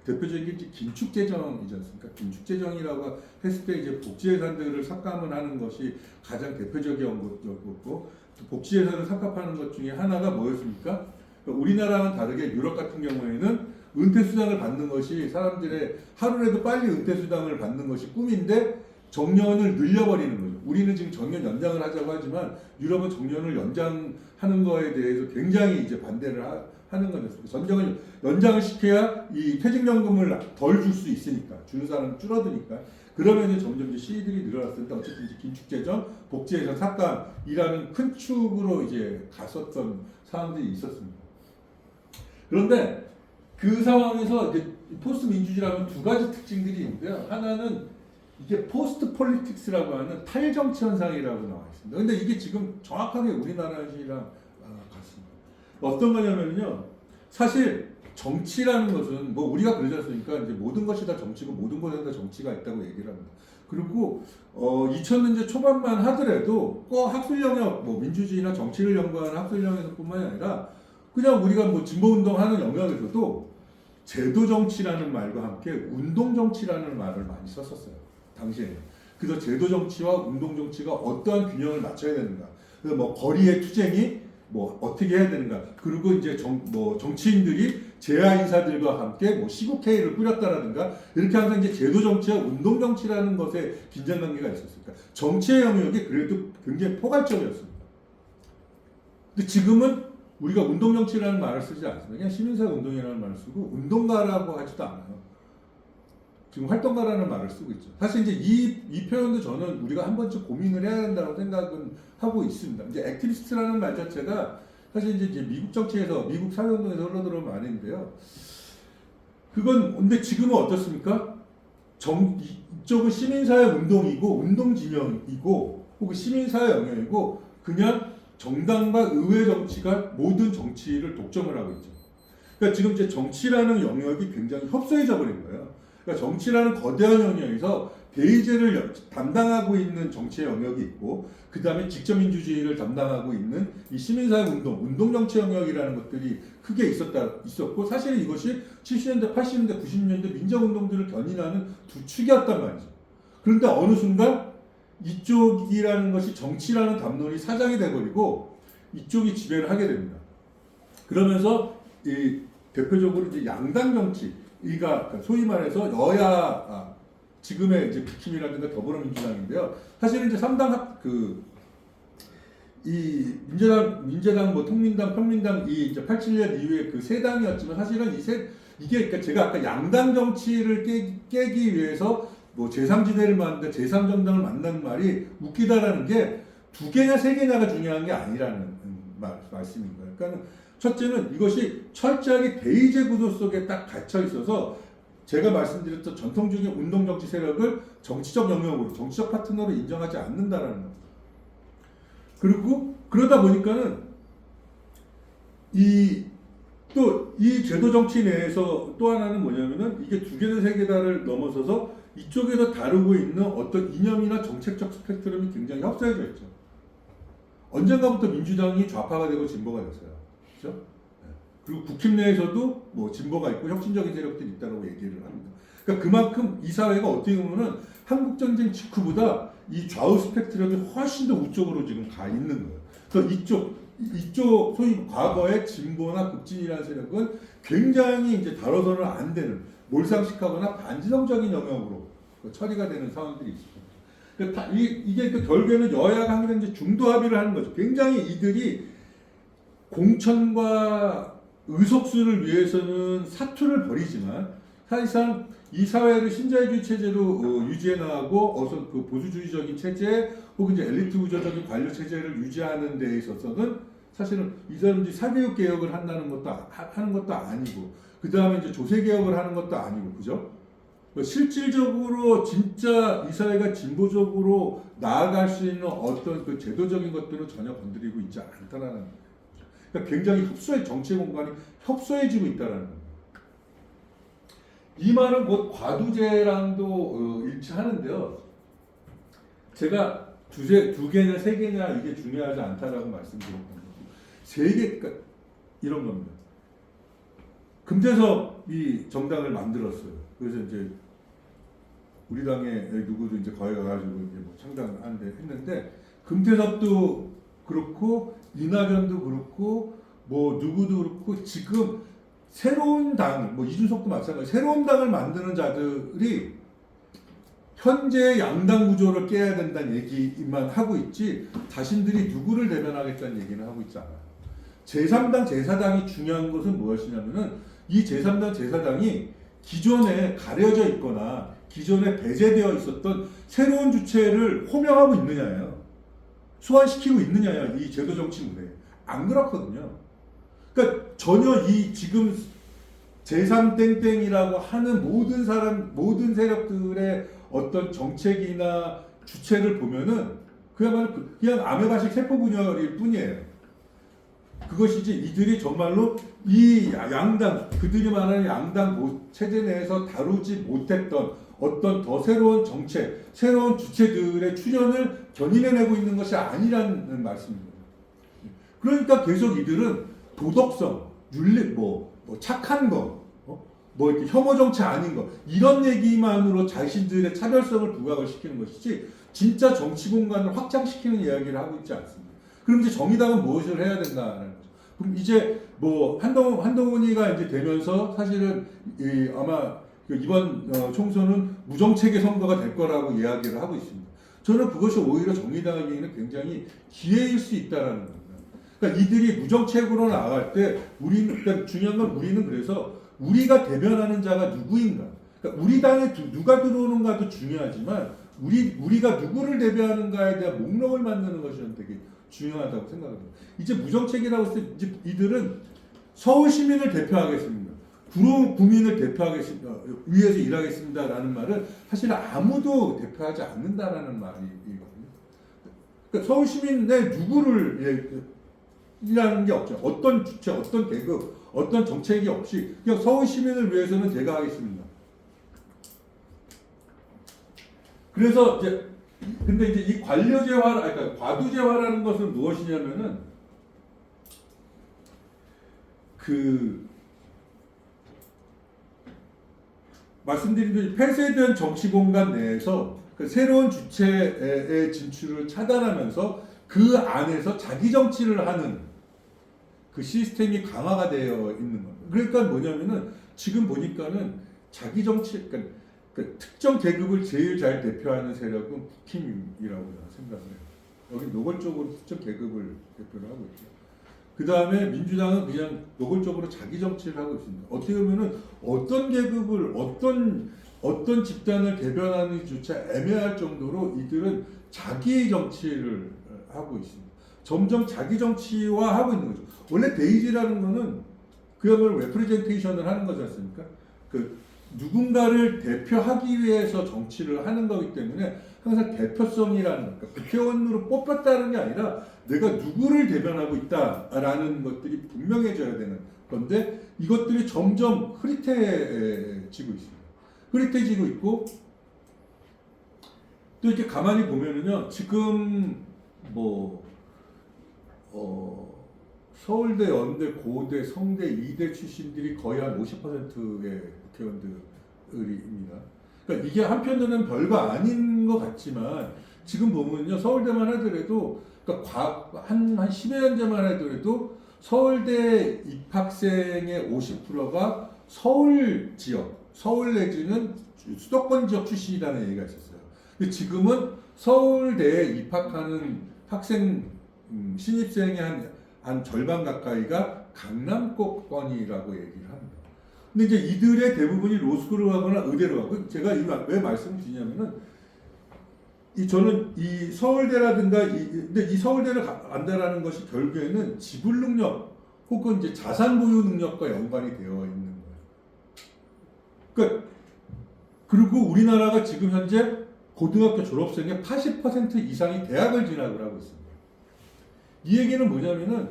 대표적인 게 긴축재정이지 않습니까? 긴축재정이라고 했을 때 이제 복지예산들을 삭감을 하는 것이 가장 대표적인 것이었고 복지예산을 삭감하는 것 중에 하나가 뭐였습니까? 그러니까 우리나라와는 다르게 유럽 같은 경우에는 은퇴수당을 받는 것이 사람들의 하루라도 빨리 은퇴수당을 받는 것이 꿈인데 정년을 늘려버리는 거죠. 우리는 지금 정년 연장을 하자고 하지만 유럽은 정년을 연장하는 거에 대해서 굉장히 이제 반대를 하는 거였습니다. 정년을 연장을 시켜야 이 퇴직연금을 덜 줄 수 있으니까 주는 사람은 줄어드니까 그러면 이제 점점 이제 시위들이 늘어났는데 어쨌든 이제 긴축재정, 복지예산 삭감이라는 큰 축으로 이제 갔었던 상황들이 있었습니다. 그런데 그 상황에서 이제 포스트 민주주의라면 두 가지 특징들이 있는데요. 하나는 이게 포스트 폴리틱스라고 하는 탈정치 현상이라고 나와 있습니다. 근데 이게 지금 정확하게 우리나라시랑 같습니다. 어떤 거냐면요. 사실 정치라는 것은 뭐 우리가 그러지 않습니까? 이제 모든 것이 다 정치고 모든 것에 다 정치가 있다고 얘기를 합니다. 그리고 2000년대 초반만 하더라도 꼭 학술 영역, 뭐 민주주의나 정치를 연구하는 학술 영역에서뿐만이 아니라 그냥 우리가 뭐 진보운동하는 영역에서도 제도 정치라는 말과 함께 운동 정치라는 말을 많이 썼었어요. 당시에는. 그래서 제도 정치와 운동 정치가 어떠한 균형을 맞춰야 되는가. 그래서 뭐 거리의 투쟁이 뭐 어떻게 해야 되는가. 그리고 이제 정치인들이 재야 인사들과 함께 뭐 시국회의를 꾸렸다라든가 이렇게 항상 이제 제도 정치와 운동 정치라는 것에 긴장관계가 있었으니까 정치의 영역이 그래도 굉장히 포괄적이었습니다. 근데 지금은 우리가 운동 정치라는 말을 쓰지 않습니다. 그냥 시민사회 운동이라는 말을 쓰고 운동가라고 하지도 않아요. 지금 활동가라는 말을 쓰고 있죠. 사실 이제 이 표현도 저는 우리가 한 번쯤 고민을 해야 된다고 생각은 하고 있습니다. 이제 액티비스트라는 말 자체가 사실 이제 미국 정치에서 미국 사회운동에서 흘러들어온 말인데요. 그건 근데 지금은 어떻습니까? 이쪽은 시민사회 운동이고 운동 진영이고 혹은 시민사회 영역이고 그냥 정당과 의회 정치가 모든 정치를 독점을 하고 있죠. 그러니까 지금 이제 정치라는 영역이 굉장히 협소해져 버린 거예요. 그러니까 정치라는 거대한 영역에서 대의제를 담당하고 있는 정치의 영역이 있고 그 다음에 직접민주주의를 담당하고 있는 이 시민사회 운동 정치 영역이라는 것들이 크게 있었고 사실은 이것이 70년대, 80년대, 90년대 민족운동들을 견인하는 두 축이었단 말이죠. 그런데 어느 순간 이쪽이라는 것이 정치라는 담론이 사장이 돼버리고 이쪽이 지배를 하게 됩니다. 그러면서 이 대표적으로 이제 양당 정치가 소위 말해서 여야 지금의 이제 국힘이라든가 더불어민주당인데요. 사실은 이제 3당 이 민재당, 뭐 통민당, 평민당 이 이제 87년 이후에 그 세 당이었지만 사실은 이게 그러니까 제가 아까 양당 정치를 깨기 위해서 뭐 제3지대를 만든 제3정당을 만난 말이 웃기다라는 게 두 개냐 세 개냐가 중요한 게 아니라는 말씀인 거예요. 그러니까 첫째는 이것이 철저하게 대의제 구도 속에 딱 갇혀 있어서 제가 말씀드렸던 전통적인 운동정치 세력을 정치적 영역으로, 정치적 파트너로 인정하지 않는다라는 겁니다. 그리고 그러다 보니까는 이 제도 정치 내에서 또 하나는 뭐냐면은 이게 두 개다 세 개다를 넘어서서 이쪽에서 다루고 있는 어떤 이념이나 정책적 스펙트럼이 굉장히 협소해져 있죠. 언젠가부터 민주당이 좌파가 되고 진보가 됐어요. 그렇죠? 그리고 국힘 내에서도 뭐 진보가 있고 혁신적인 세력들이 있다고 얘기를 합니다. 그러니까 그만큼 이 사회가 어떻게 보면은 한국 전쟁 직후보다 이 좌우 스펙트럼이 훨씬 더 우쪽으로 지금 가 있는 거예요. 그래서 이쪽 소위 과거의 진보나 급진이라는 세력은 굉장히 이제 다뤄서는 안 되는 몰상식하거나 반지성적인 영역으로 처리가 되는 상황들이 있습니다. 그러니까 이게 그 결국에는 여야가 항상 이제 중도 합의를 하는 거죠. 굉장히 이들이 공천과 의석수를 위해서는 사투를 벌이지만 사실상 이 사회를 신자유주의 체제로 유지해 나가고 어서 그 보수주의적인 체제 혹은 이제 엘리트 구조적인 관료 체제를 유지하는 데 있어서는 사실은 이 사람들이 사교육 개혁을 한다는 것도 하는 것도 아니고 그 다음에 이제 조세 개혁을 하는 것도 아니고 그죠? 실질적으로 진짜 이 사회가 진보적으로 나아갈 수 있는 어떤 그 제도적인 것들을 전혀 건드리고 있지 않다라는 거죠. 그러니까 굉장히 정치 공간이 협소해지고 있다라는 겁니다. 이 말은 곧 과두제랑도 일치하는데요. 제가 두 개냐 세 개냐 이게 중요하지 않다라고 말씀드렸던 거죠. 세 개, 그러니까 이런 겁니다. 금태섭이 정당을 만들었어요. 그래서 이제 우리 당에 누구도 이제 거기 가가지고 이제 뭐 창당한데 했는데 금태섭도 그렇고 이낙연도 그렇고 뭐 누구도 그렇고 지금 새로운 당, 뭐 이준석도 마찬가지, 새로운 당을 만드는 자들이 현재 양당 구조를 깨야 된다는 얘기만 하고 있지 자신들이 누구를 대변하겠다는 얘기는 하고 있지 않아요. 제3당, 제4당이 중요한 것은 무엇이냐면은 이 제3당, 제4당이 기존에 가려져 있거나 기존에 배제되어 있었던 새로운 주체를 호명하고 있느냐예요. 소환시키고 있느냐야 이 제도 정치 무대에. 안 그렇거든요. 그러니까 전혀 이 지금 제3땡땡이라고 하는 모든 세력들의 어떤 정책이나 주체를 보면은 그야말로 그냥 아메바식 세포 분열일 뿐이에요. 그것이 이제 이들이 정말로 이 양당, 그들이 말하는 양당 체제 내에서 다루지 못했던 어떤 더 새로운 정책, 새로운 주체들의 출현을 견인해내고 있는 것이 아니라는 말씀입니다. 그러니까 계속 이들은 도덕성, 윤리, 착한 거, 뭐 이렇게 혐오 정치 아닌 거 이런 얘기만으로 자신들의 차별성을 부각을 시키는 것이지 진짜 정치 공간을 확장시키는 이야기를 하고 있지 않습니다. 그럼 이제 정의당은 무엇을 해야 된다는 거죠. 그럼 이제 뭐 한동훈이가 이제 되면서 사실은 아마 이번 총선은 무정책의 선거가 될 거라고 이야기를 하고 있습니다. 저는 그것이 오히려 정의당에게는 굉장히 기회일 수 있다라는 겁니다. 그러니까 이들이 무정책으로 나갈 때 그러니까 중요한 건 우리는 그래서 우리가 대변하는 자가 누구인가? 그러니까 우리 당에 누가 들어오는가도 중요하지만 우리가 누구를 대변하는가에 대한 목록을 만드는 것이 되게 중요하다고 생각합니다. 이제 무정책이라고 했을 때 이제 이들은 서울 시민을 대표하겠습니다. 구로 구민을 대표하겠습니다. 위해서 일하겠습니다라는 말을 사실 아무도 대표하지 않는다라는 말이거든요. 그러니까 서울 시민의 누구를 이라는 게 없죠. 어떤 주체, 어떤 계급, 어떤 정책이 없이 그냥 서울 시민을 위해서는 제가 하겠습니다. 그래서 이제 근데 이제 이 관료제화, 그러니까 과두제화라는 것은 무엇이냐면은 말씀드린 대로 폐쇄된 정치 공간 내에서 그 새로운 주체의 진출을 차단하면서 그 안에서 자기 정치를 하는 그 시스템이 강화가 되어 있는 겁니다. 그러니까 뭐냐면은 지금 보니까는 자기 정치, 그러니까 특정 계급을 제일 잘 대표하는 세력은 국힘이라고 생각을 해요. 여기 노골적으로 특정 계급을 대표를 하고 있죠. 그 다음에 민주당은 그냥 노골적으로 자기 정치를 하고 있습니다. 어떻게 보면은 어떤 계급을 어떤 집단을 대변하는지조차 애매할 정도로 이들은 자기의 정치를 하고 있습니다. 점점 자기 정치화하고 있는 거죠. 원래 베이지라는 거는 그야말로 레프레젠테이션을 하는 거지 않습니까? 그 누군가를 대표하기 위해서 정치를 하는 거기 때문에 항상 대표성이라는 거, 그러니까 국회의원으로 뽑혔다는 게 아니라 내가 누구를 대변하고 있다라는 것들이 분명해져야 되는 건데 이것들이 점점 흐릿해지고 있습니다. 흐릿해지고 있고 또 이렇게 가만히 보면은요, 지금 서울대, 연대, 고대, 성대, 이대 출신들이 거의 한 50%의 국회의원들입니다. 그러니까 이게 한편으로는 별거 아닌 것 같지만 지금 보면요, 서울대만 하더라도 그러니까 한 10여 년째만 하더라도 서울대 입학생의 50%가 서울 지역, 서울 내지는 수도권 지역 출신이라는 얘기가 있었어요. 근데 지금은 서울대에 입학하는 학생 신입생의 한 절반 가까이가 강남권이라고 얘기를 합니다. 근데 이제 이들의 대부분이 로스쿨을 하거나 의대를 하고, 제가 왜 말씀을 드리냐면은 저는 이 서울대라든가 근데 이 서울대를 간다라는 것이 결국에는 지불 능력 혹은 이제 자산 보유 능력과 연관이 되어 있는 거예요. 그러니까 그리고 우리나라가 지금 현재 고등학교 졸업생의 80% 이상이 대학을 진학을 하고 있습니다. 이 얘기는 뭐냐면은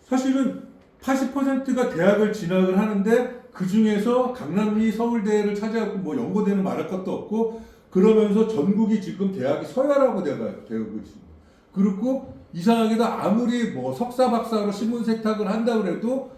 사실은 80%가 대학을 진학을 하는데 그 중에서 강남이 서울대를 차지하고 뭐 연고대는 말할 것도 없고 그러면서 전국이 지금 대학이 서열화고 되고 있습니다. 그리고 이상하게도 아무리 뭐 석사 박사로 신문 세탁을 한다 그래도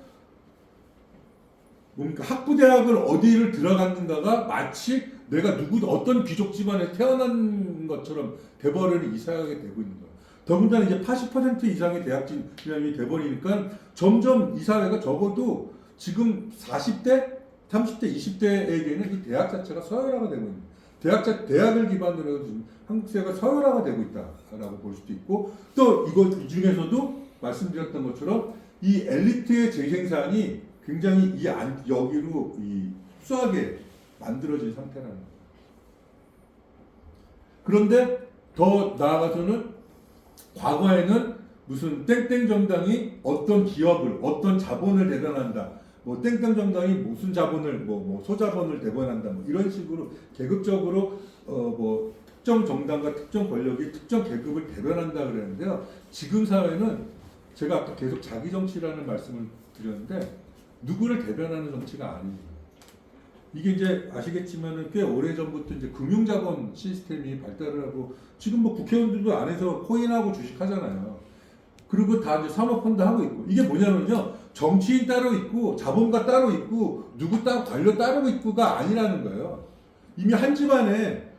뭡니까 학부대학을 어디를 들어갔는가가 마치 내가 어떤 귀족 집안에 태어난 것처럼 돼버리는 이상하게 되고 있는 거예요. 더군다나 이제 80% 이상의 대학 진학이 돼버리니까 점점 이 사회가 적어도 지금 40대, 30대, 20대에게는 이 대학 자체가 서열화가 되고 있는 거예요. 대학을 기반으로 해서 지금 한국 사회가 서열화가 되고 있다라고 볼 수도 있고 또 이 중에서도 말씀드렸던 것처럼 이 엘리트의 재생산이 굉장히 여기로 흡수하게 만들어진 상태라는 거예요. 그런데 더 나아가서는 과거에는 무슨 땡땡 정당이 어떤 기업을 어떤 자본을 대변한다. 뭐 땡땡 정당이 무슨 자본을 소자본을 대변한다. 뭐 이런 식으로 계급적으로 뭐 특정 정당과 특정 권력이 특정 계급을 대변한다 그랬는데요. 지금 사회는 제가 아까 계속 자기 정치라는 말씀을 드렸는데 누구를 대변하는 정치가 아닙니다. 이게 이제 아시겠지만은 꽤 오래 전부터 이제 금융자본 시스템이 발달을 하고 지금 뭐 국회의원들도 안에서 코인하고 주식하잖아요. 그리고 다 이제 사모펀드 하고 있고 이게 뭐냐면요 정치인 따로 있고 자본가 따로 있고 누구 따로 관료 따로 있고가 아니라는 거예요. 이미 한 집안에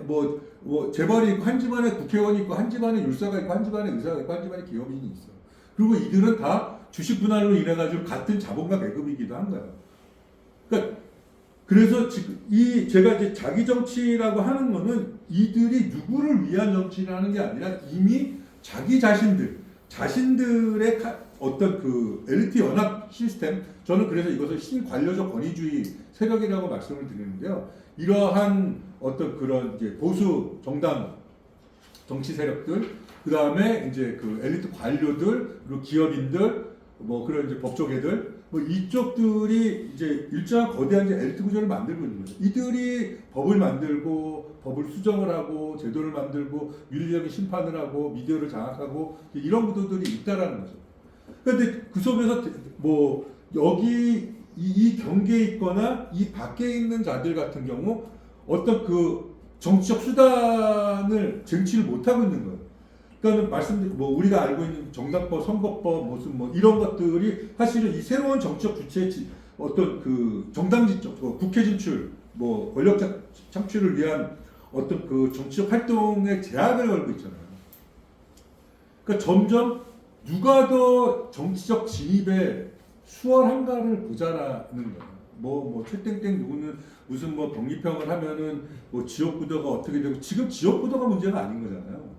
뭐 재벌이 있고 한 집안에 국회의원이 있고 한 집안에 율사가 있고 한 집안에 의사가 있고 한 집안에 기업인이 있어. 그리고 이들은 다 주식 분할로 인해 가지고 같은 자본가 계급이기도 한 거예요. 그러니까 그래서 지금 제가 이제 자기 정치라고 하는 거는 이들이 누구를 위한 정치를 하는 게 아니라 이미 자기 자신들의 어떤 그 엘리트 연합 시스템, 저는 그래서 이것을 신관료적 권위주의 세력이라고 말씀을 드리는데요. 이러한 어떤 그런 이제 보수 정당 정치 세력들, 그 다음에 이제 그 엘리트 관료들, 그리고 기업인들, 뭐 그런 이제 법조계들, 뭐 이쪽들이 이제 일정한 거대한 이제 엘리트 구조를 만들고 있는 거죠. 이들이 법을 만들고 법을 수정을 하고 제도를 만들고 윤리적인 심판을 하고 미디어를 장악하고 이런 구도들이 있다라는 거죠. 그런데 그 속에서 뭐 여기 이 경계에 있거나 이 밖에 있는 자들 같은 경우 어떤 그 정치적 수단을 쟁취를 못하고 있는 거예요. 그러니까 말씀드린 뭐 우리가 알고 있는 정당법, 선거법 무슨 뭐 이런 것들이 사실은 이 새로운 정치적 주체의 어떤 그 정당 진출, 국회 진출, 뭐 권력 창출을 위한 어떤 그 정치적 활동에 제약을 걸고 있잖아요. 그러니까 점점 누가 더 정치적 진입에 수월한가를 보자라는 거예요. 뭐 최땡땡 누구는 무슨 뭐 병리평을 하면은 뭐 지역구도가 어떻게 되고 지금 지역구도가 문제가 아닌 거잖아요.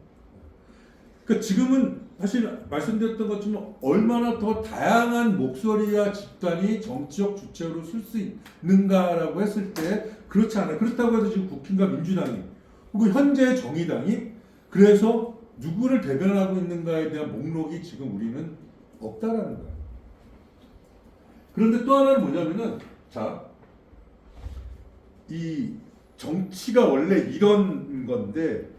그러니까 지금은 사실 말씀드렸던 것처럼 얼마나 더 다양한 목소리와 집단이 정치적 주체로 쓸 수 있는가라고 했을 때 그렇지 않아요. 그렇다고 해서 지금 국힘과 민주당이 혹은 현재 정의당이 그래서 누구를 대변하고 있는가에 대한 목록이 지금 우리는 없다라는 거예요. 그런데 또 하나는 뭐냐면은 자, 이 정치가 원래 이런 건데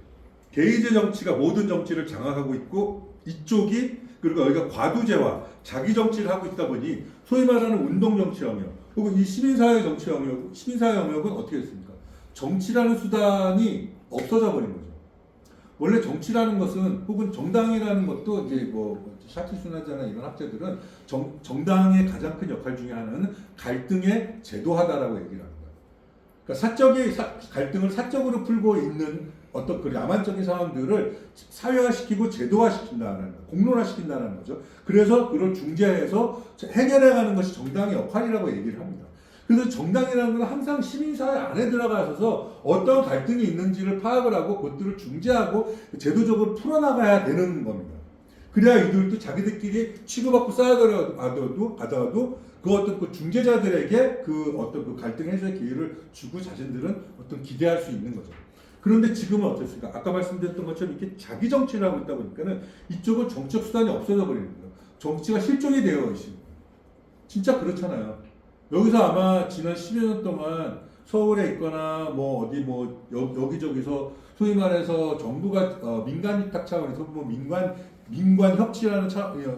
게이제 정치가 모든 정치를 장악하고 있고 이쪽이 그리고 여기가 과두제와 자기 정치를 하고 있다 보니 소위 말하는 운동 정치 영역 혹은 이 시민사회 정치 영역, 시민사회 영역은 어떻게 됐습니까? 정치라는 수단이 없어져 버린 거죠. 원래 정치라는 것은 혹은 정당이라는 것도 이제 뭐 샤티슈나자나 이런 학자들은 정당의 가장 큰 역할 중에 하나는 갈등의 제도화다라고 얘기를 합니다. 그러니까 사적인 갈등을 사적으로 풀고 있는 어떤 그 야만적인 상황들을 사회화시키고 제도화시킨다는 거예요. 공론화시킨다는 거죠. 그래서 그걸 중재해서 해결해가는 것이 정당의 역할이라고 얘기를 합니다. 그래서 정당이라는 건 항상 시민사회 안에 들어가서 어떤 갈등이 있는지를 파악을 하고 그것들을 중재하고 제도적으로 풀어나가야 되는 겁니다. 그래야 이들도 자기들끼리 치고받고 싸우더라도 그 어떤 그 중재자들에게 그 어떤 그 갈등 해소의 기회를 주고 자신들은 어떤 기대할 수 있는 거죠. 그런데 지금은 어떻습니까? 아까 말씀드렸던 것처럼 이렇게 자기 정치를 하고 있다 보니까는 이쪽은 정치적 수단이 없어져 버리는 거예요. 정치가 실종이 되어 있습니다. 진짜 그렇잖아요. 여기서 아마 지난 10여 년 동안 서울에 있거나 뭐 어디 뭐 여기저기서 소위 말해서 정부가 민간 위탁 차원에서 뭐 민관 협치라는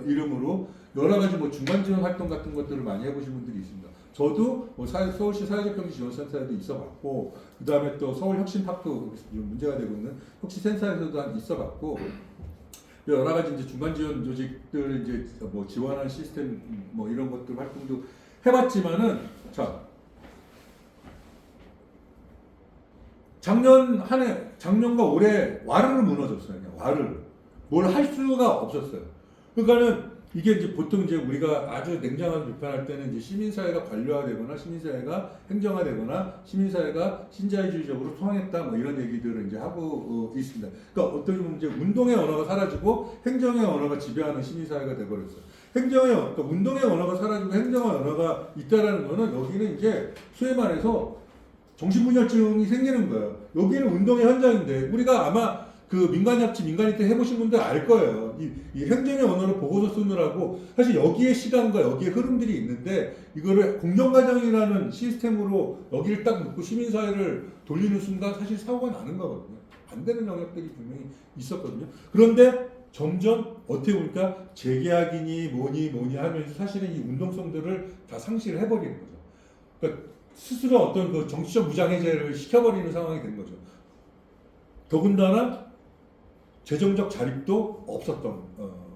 이름으로 여러 가지 뭐 중간 지원 활동 같은 것들을 많이 해보신 분들이 있습니다. 저도 뭐 서울시 사회적 경제 지원센터에도 있어봤고, 그 다음에 또 서울 혁신파크 문제가 되고 있는 혁신센터에서도 있어봤고, 여러 가지 이제 중간 지원 조직들 이제 뭐 지원하는 시스템 뭐 이런 것들 활동도 해봤지만은 자 작년과 올해 와르르 무너졌어요. 그냥 와르르 뭘 할 수가 없었어요. 그러니까는 이게 이제 보통 이제 우리가 아주 냉정하게 비판할 때는 이제 시민사회가 관료화되거나 시민사회가 행정화되거나 시민사회가 신자유주의적으로 통합했다 뭐 이런 얘기들을 이제 하고 있습니다. 그러니까 어떻게 보면 이제 운동의 언어가 사라지고 행정의 언어가 지배하는 시민사회가 돼버렸어요. 그러니까 운동의 언어가 사라지고 행정의 언어가 있다라는 거는 여기는 이제 소위 말해서 정신분열증이 생기는 거예요. 여기는 운동의 현장인데 우리가 아마 그 민간협치, 민간이태 해보신 분들 알 거예요. 이 행정의 언어로 보고서 쓰느라고 사실 여기에 시간과 여기에 흐름들이 있는데 이거를 공정과정이라는 시스템으로 여기를 딱 놓고 시민사회를 돌리는 순간 사실 사고가 나는 거거든요. 안 되는 영역들이 분명히 있었거든요. 그런데 점점 어떻게 보니까 재계약이니 뭐니 하면서 사실은 이 운동성들을 다 상실을 해버리는 거죠. 그러니까 스스로 어떤 그 정치적 무장해제를 시켜버리는 상황이 된 거죠. 더군다나 재정적 자립도 없었던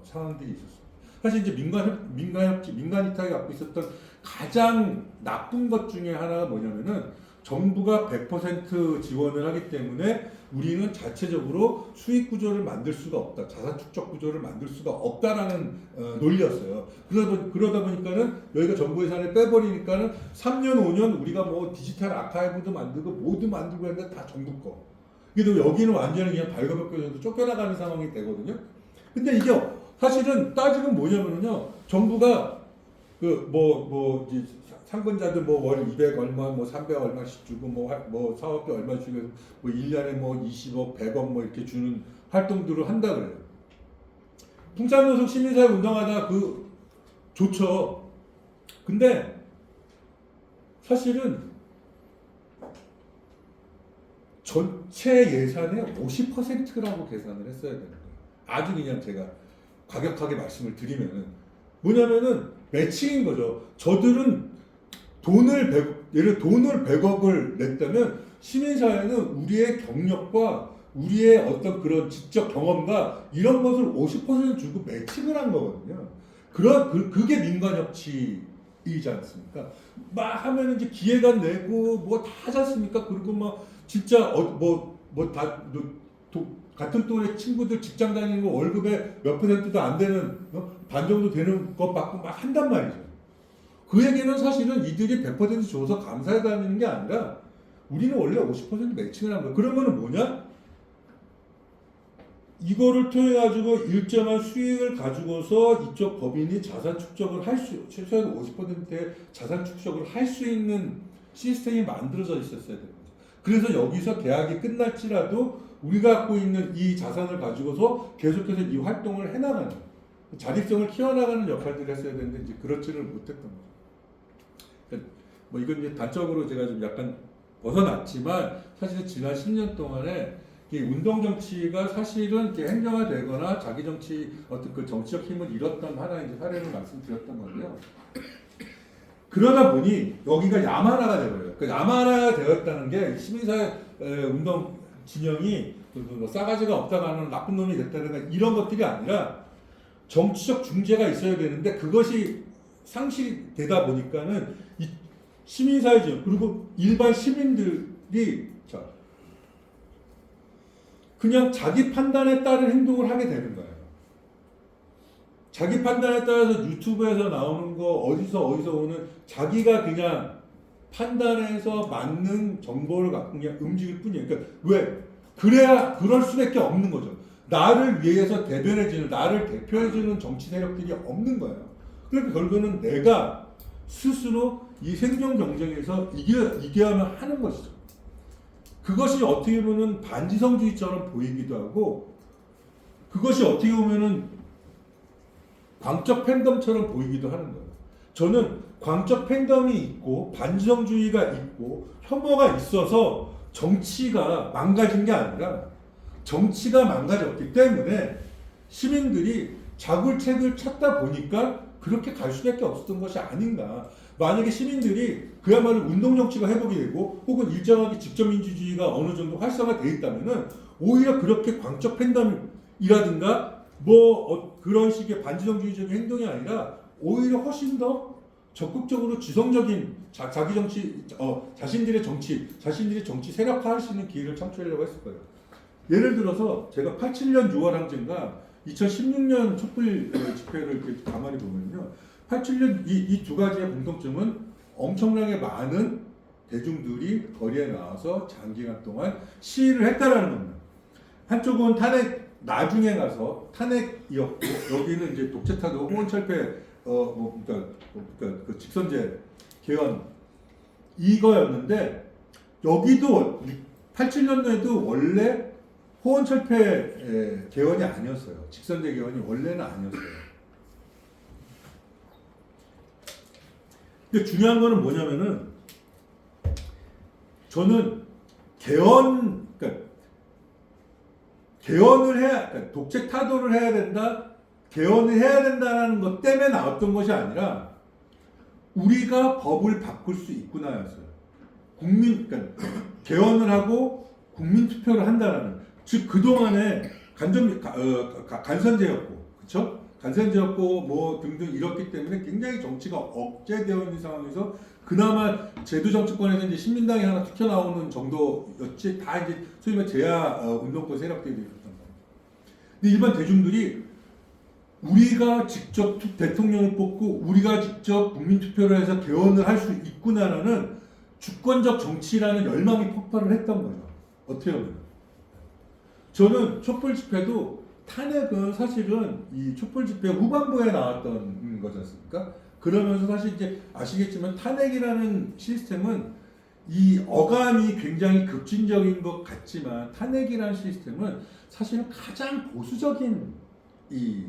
상황들이 있었어요. 사실 이제 민간 이탁이 갖고 있었던 가장 나쁜 것 중에 하나가 뭐냐면은 정부가 100% 지원을 하기 때문에 우리는 자체적으로 수익 구조를 만들 수가 없다. 자산 축적 구조를 만들 수가 없다라는 논리였어요. 그러다 보니까는 여기가 정부 예산을 빼버리니까는 3년, 5년 우리가 뭐 디지털 아카이브도 만들고 뭐도 만들고 했는데 다 정부 거. 그래도 여기는 완전히 그냥 발가벗겨져서 쫓겨나가는 상황이 되거든요. 근데 이게 사실은 따지면 뭐냐면요. 정부가 이제 상권자들 뭐 월 200 얼마, 뭐 300 얼마씩 주고 뭐 사업비 얼마 주고 뭐 1년에 뭐 20억, 100억 뭐 이렇게 주는 활동들을 한다 그래요. 풍산노숙 시민사회 운동하다 좋죠. 근데 사실은 전체 예산의 50%라고 계산을 했어야 되는 거예요. 아주 그냥 제가 과격하게 말씀을 드리면은 뭐냐면은 매칭인 거죠. 저들은 예를 돈을 100억을 냈다면 시민사회는 우리의 경력과 우리의 어떤 그런 지적 경험과 이런 것을 50% 주고 매칭을 한 거거든요. 그게 민간협치이지 않습니까? 막 하면 이제 기획안 내고 뭐 다 하지 않습니까? 그리고 막 진짜 같은 또래 친구들 직장 다니는 거 월급의 몇 %도 안 되는 반 정도 되는 것 받고 막 한단 말이죠. 그 얘기는 사실은 이들이 100% 줘서 감사해 다니는 게 아니라 우리는 원래 50% 매칭을 한 거예요. 그러면은 뭐냐? 이거를 통해 가지고 일정한 수익을 가지고서 이쪽 법인이 자산 축적을 최소한 50%의 자산 축적을 할 수 있는 시스템이 만들어져 있었어야 되는 거죠. 그래서 여기서 계약이 끝날지라도 우리가 갖고 있는 이 자산을 가지고서 계속해서 이 활동을 해나가는 자립성을 키워나가는 역할들을 했어야 되는데 이제 그렇지를 못했던 거죠. 그러니까 뭐 이건 이제 단적으로 제가 좀 약간 벗어났지만 사실은 지난 10년 동안에 이 운동 정치가 사실은 이렇게 행정화되거나 자기 정치 어떤 그 정치적 힘을 잃었던 하나의 이제 사례를 말씀드렸던 건데요. 그러다 보니 여기가 야만화가 되어요. 그 야만화가 되었다는 게 시민사회 운동 진영이 뭐 싸가지가 없다가 하는 나쁜 놈이 됐다는 이런 것들이 아니라 정치적 중재가 있어야 되는데 그것이 상실되다 보니까는 이 시민사회 진영 그리고 일반 시민들이 그냥 자기 판단에 따른 행동을 하게 되는 거예요. 자기 판단에 따라서 유튜브에서 나오는 거 어디서 오는 자기가 그냥 판단해서 맞는 정보를 갖고 그냥 움직일 뿐이에요. 그러니까 왜? 그래야 그럴 수밖에 없는 거죠. 나를 위해서 대변해주는 나를 대표해주는 정치 세력들이 없는 거예요. 그러니까 결국은 내가 스스로 이 생존 경쟁에서 이겨야만 하는 것이죠. 그것이 어떻게 보면 반지성주의처럼 보이기도 하고 그것이 어떻게 보면은 광적 팬덤처럼 보이기도 하는 거예요. 저는 광적 팬덤이 있고 반지성주의가 있고 혐오가 있어서 정치가 망가진 게 아니라 정치가 망가졌기 때문에 시민들이 자굴책을 찾다 보니까 그렇게 갈 수밖에 없었던 것이 아닌가. 만약에 시민들이 그야말로 운동정치가 회복이 되고 혹은 일정하게 직접민주주의가 어느 정도 활성화되어 있다면은 오히려 그렇게 광적 팬덤이라든가 그런 식의 반지성주의적인 행동이 아니라 오히려 훨씬 더 적극적으로 지성적인 자기 정치, 자신들의 정치 세력화할 수 있는 기회를 창출하려고 했을 거예요. 예를 들어서 제가 87년 6월 항쟁과 2016년 촛불 집회를 이렇게 가만히 보면요. 87년 이 두 가지의 공통점은 엄청나게 많은 대중들이 거리에 나와서 장기간 동안 시위를 했다라는 겁니다. 한쪽은 나중에 가서 탄핵이었고 여기는 이제 독재타도 호원철폐 그러니까 그 직선제 개헌 이거였는데 여기도 87년도에도 원래 호원철폐 개헌이 아니었어요. 직선제 개헌이 원래는 아니었어요. 근데 중요한 거는 뭐냐면은 저는 그러니까 독재 타도를 해야 된다, 개헌을 해야 된다는 것 때문에 나왔던 것이 아니라 우리가 법을 바꿀 수 있구나였어요. 그러니까 개헌을 하고 국민 투표를 한다라는. 즉 그동안에 간선제였고, 그렇죠? 간선제였고 뭐 등등 이렇기 때문에 굉장히 정치가 억제되어 있는 상황에서 그나마 제도 정치권에서 이제 신민당이 하나 튀겨 나오는 정도였지 다 이제 소위 말 제야 운동권 세력들이 있었던 거예요. 근데 일반 대중들이 우리가 직접 대통령을 뽑고 우리가 직접 국민 투표를 해서 개헌을 할 수 있구나라는 주권적 정치라는 열망이 폭발을 했던 거예요. 어떻게 보면. 저는 촛불 집회도 탄핵은 사실은 이 촛불 집회 후반부에 나왔던 거지 않습니까? 그러면서 사실 이제 아시겠지만 탄핵이라는 시스템은 이 어감이 굉장히 급진적인 것 같지만 탄핵이라는 시스템은 사실은 가장 보수적인 이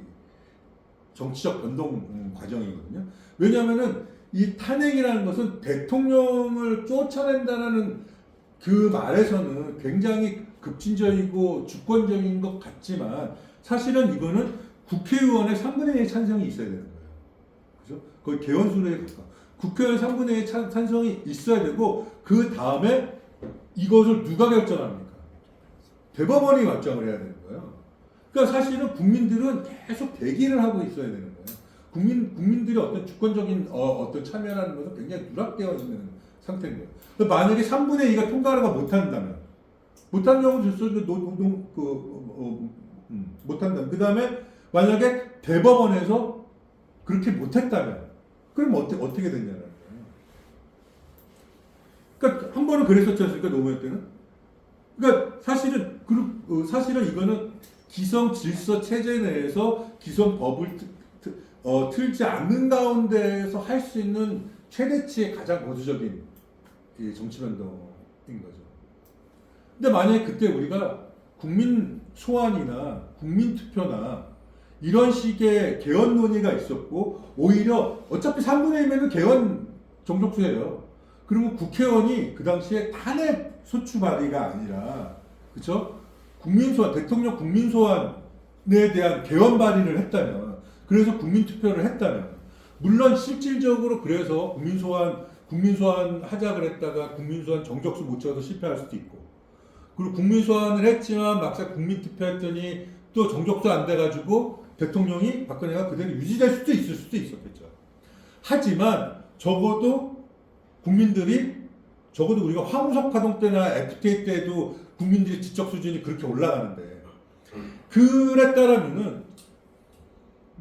정치적 변동 과정이거든요. 왜냐하면은 이 탄핵이라는 것은 대통령을 쫓아낸다는 그 말에서는 굉장히 급진적이고 주권적인 것 같지만 사실은 이거는 국회의원의 3분의 1 찬성이 있어야 되는 거예요. 그죠? 거의 개헌순회에 가까워. 국회의원 3분의 1 찬성이 있어야 되고 그 다음에 이것을 누가 결정합니까? 대법원이 결정을 해야 되는 거예요. 그러니까 사실은 국민들은 계속 대기를 하고 있어야 되는 거예요. 국민들이 어떤 주권적인 어떤 참여라는 것은 굉장히 누락되어 있는 상태인 거예요. 그러니까 만약에 3분의 2가 통과를 못한다면 못한 경우 못한다면 그 다음에 만약에 대법원에서 그렇게 못했다면 그럼 어떻게 됐냐는 거예요. 그러니까 한 번은 그랬었지 않습니까? 노무현 때는. 그러니까 사실은 이거는 기성 질서 체제 내에서 기성 법을 틀지 않는 가운데에서 할 수 있는 최대치의 가장 보수적인 정치 변동인 거죠. 근데 만약에 그때 우리가 국민 소환이나 국민 투표나 이런 식의 개헌 논의가 있었고 오히려 어차피 3분의 1이면 개헌 정족수예요. 그리고 국회의원이 그 당시에 탄핵 소추 발의가 아니라 그렇죠? 국민 소환 대통령 국민 소환에 대한 개헌 발의를 했다면 그래서 국민 투표를 했다면 물론 실질적으로 그래서 국민 소환 하자 그랬다가 국민 소환 정족수 못 채워서 실패할 수도 있고 그리고 국민 소환을 했지만 막상 국민 투표했더니 또 정족수 안 돼가지고 대통령이 박근혜가 그대로 유지될 수도 있을 수도 있었겠죠. 하지만 적어도 우리가 황우석 파동 때나 FTA 때도 국민들의 지적 수준이 그렇게 올라가는데 그랬다라면은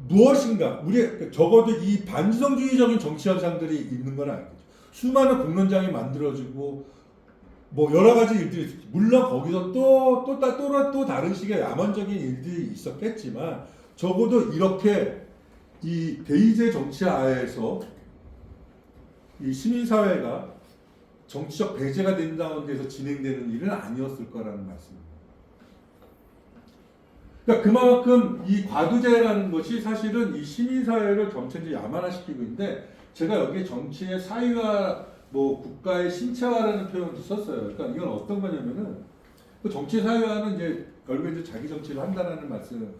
무엇인가 우리 적어도 이 반지성주의적인 정치 현상들이 있는 건 아니겠죠. 수많은 공론장이 만들어지고 뭐 여러 가지 일들이 있었지. 물론 거기서 또 다른 식의 야만적인 일들이 있었겠지만 적어도 이렇게 이 대의제 정치하에서 이 시민사회가 정치적 배제가 된다는 데서 진행되는 일은 아니었을 거라는 말씀입니다. 그러니까 그만큼 이 과두제라는 것이 사실은 이 시민사회를 전체적으로 야만화시키고 있는데 제가 여기에 정치의 사회화 뭐 국가의 신체화라는 표현도 썼어요. 그러니까 이건 어떤 거냐면은 그 정치 사회화는 이제 결국에 이제 자기 정치를 한다라는 말씀을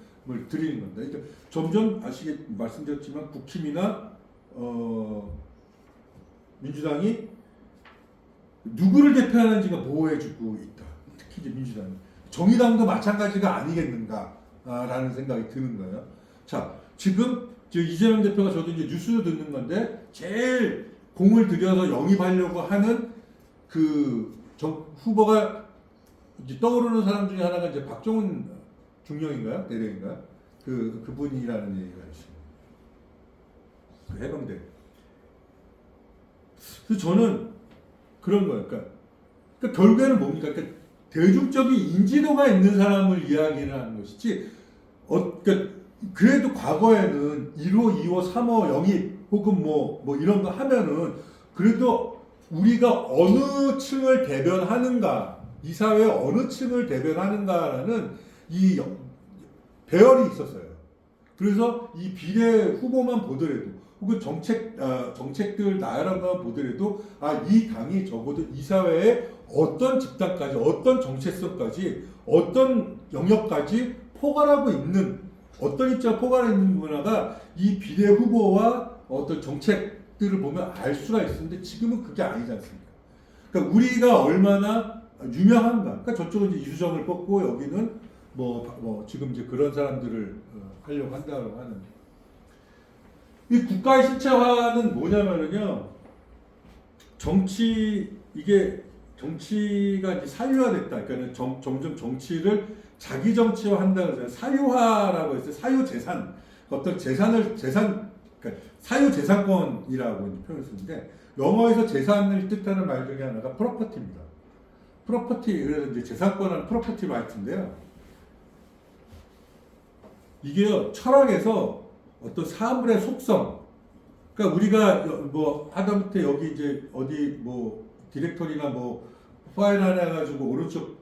드리는 겁니다. 그러니까 점점 말씀드렸지만 국힘이나 민주당이 누구를 대표하는지가 모호해지고 있다. 특히 이제 민주당이 정의당도 마찬가지가 아니겠는가라는 생각이 드는 거예요. 자, 지금 이재명 대표가 저도 이제 뉴스로 듣는 건데 제일 공을 들여서 영입하려고 하는 그 후보가 이제 떠오르는 사람 중에 하나가 이제 박종훈 중령인가요? 대령인가요? 그분이라는 얘기가 있습니다. 그 해병대. 그래서 저는 그런 거예요. 그러니까 결국에는 뭡니까? 그러니까 대중적인 인지도가 있는 사람을 이야기를 하는 것이지. 그러니까 그래도 과거에는 1호, 2호, 3호 영입 혹은 뭐 이런 거 하면은 그래도 우리가 어느 층을 대변하는가, 이 사회의 어느 층을 대변하는가라는 이 배열이 있었어요. 그래서 이 비례 후보만 보더라도 혹은 정책들 나열한만 보더라도 이 당이 적어도 이 사회의 어떤 집단까지, 어떤 정체성까지, 어떤 영역까지 포괄하고 있는 어떤 입장을 포괄하고 있는 문화가 이 비례 후보와 어떤 정책들을 보면 알 수가 있었는데 지금은 그게 아니지 않습니까? 그러니까 우리가 얼마나 유명한가. 그러니까 저쪽은 이제 이수정을 뽑고 여기는 지금 이제 그런 사람들을 하려고 한다고 하는. 이 국가의 실체화는 뭐냐면은요. 정치가 이제 사유화됐다. 그러니까 점점 정치를 자기 정치화 한다고 해서 사유화라고 했어요. 사유재산. 어떤 그러니까 사유재산권이라고 표현을 쓰는데 영어에서 재산을 뜻하는 말 중에 하나가 프로퍼티입니다. 프로퍼티, 그래서 이제 재산권은 프로퍼티 라이트인데요. 이게요, 철학에서 어떤 사물의 속성, 그러니까 우리가 하다못해 여기 이제 어디 디렉토리나 파일 하나 해가지고 오른쪽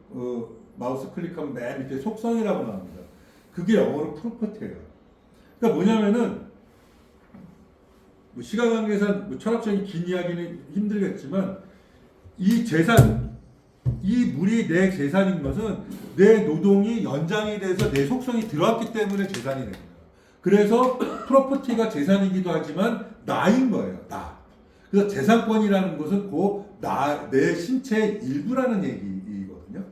마우스 클릭하면 맨 밑에 속성이라고 나옵니다. 그게 영어로 프로퍼티예요. 그러니까 뭐냐면은 시간 관계상 철학적인 긴 이야기는 힘들겠지만 이 재산, 이 물이 내 재산인 것은 내 노동이 연장이 돼서 내 속성이 들어왔기 때문에 재산이 됩니다. 그래서 프로퍼티가 재산이기도 하지만 나인 거예요. 나. 그래서 재산권이라는 것은 내 신체의 일부라는 얘기거든요.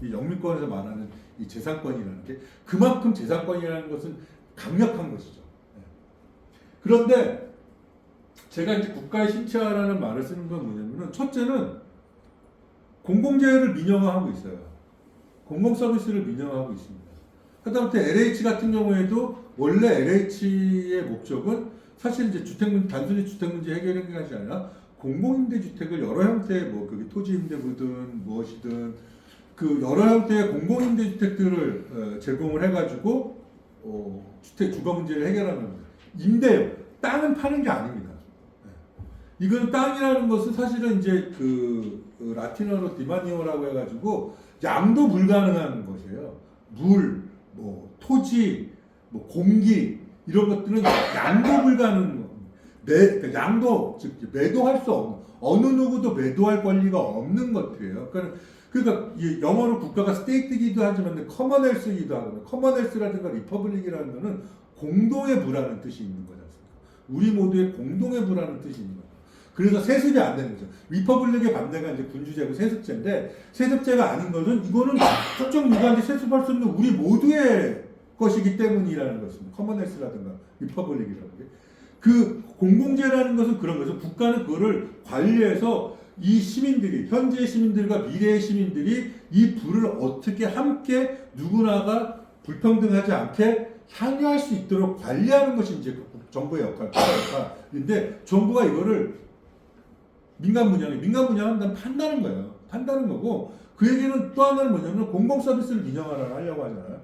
이 영미권에서 말하는 이 재산권이라는 게 그만큼 재산권이라는 것은 강력한 것이죠. 그런데 제가 이제 국가의 신체화라는 말을 쓰는 건 뭐냐면은 첫째는 공공재를 민영화하고 있어요. 공공 서비스를 민영화하고 있습니다. 하다못해 LH 같은 경우에도 원래 LH의 목적은 사실 이제 단순히 주택 문제 해결하는 것이 아니라 공공임대주택을 여러 형태의 그게 토지임대부든 무엇이든 그 여러 형태의 공공임대주택들을 제공을 해가지고 주거 문제를 해결하는 겁니다. 임대요. 땅은 파는 게 아닙니다. 이건 땅이라는 것은 사실은 이제 라틴어로 디마니오라고 해가지고 양도 불가능한 것이에요. 물, 뭐 토지, 뭐 공기 이런 것들은 양도 불가능한 거. 그러니까 양도 즉 매도할 수 없는 어느 누구도 매도할 권리가 없는 것들이에요. 그러니까 이 영어로 국가가 스테이트기도 하지만 커먼웰스이기도 하거든요. 커먼웰스라든가 리퍼블릭이라는 거는 공동의 부라는 뜻이 있는 거지 않습니까? 우리 모두의 공동의 부라는 뜻이 있는 거예요. 그래서 세습이 안 되는 거죠. 리퍼블릭의 반대가 이제 군주제고 세습제인데 세습제가 아닌 것은 이거는 특정 누구한테 세습할 수 없는 우리 모두의 것이기 때문이라는 것입니다. 커먼웰스라든가 리퍼블릭이라는 게. 그 공공재라는 것은 그런 거죠. 국가는 그거를 관리해서 이 시민들이 현재의 시민들과 미래의 시민들이 이 부를 어떻게 함께 누구나가 불평등하지 않게 향유할 수 있도록 관리하는 것이 이제 정부의 역할인데 정부가 이거를 민간 분양은 판다는 거예요. 판다는 거고 그 얘기는 또 하나는 뭐냐면 공공 서비스를 민영화하려고 하잖아요.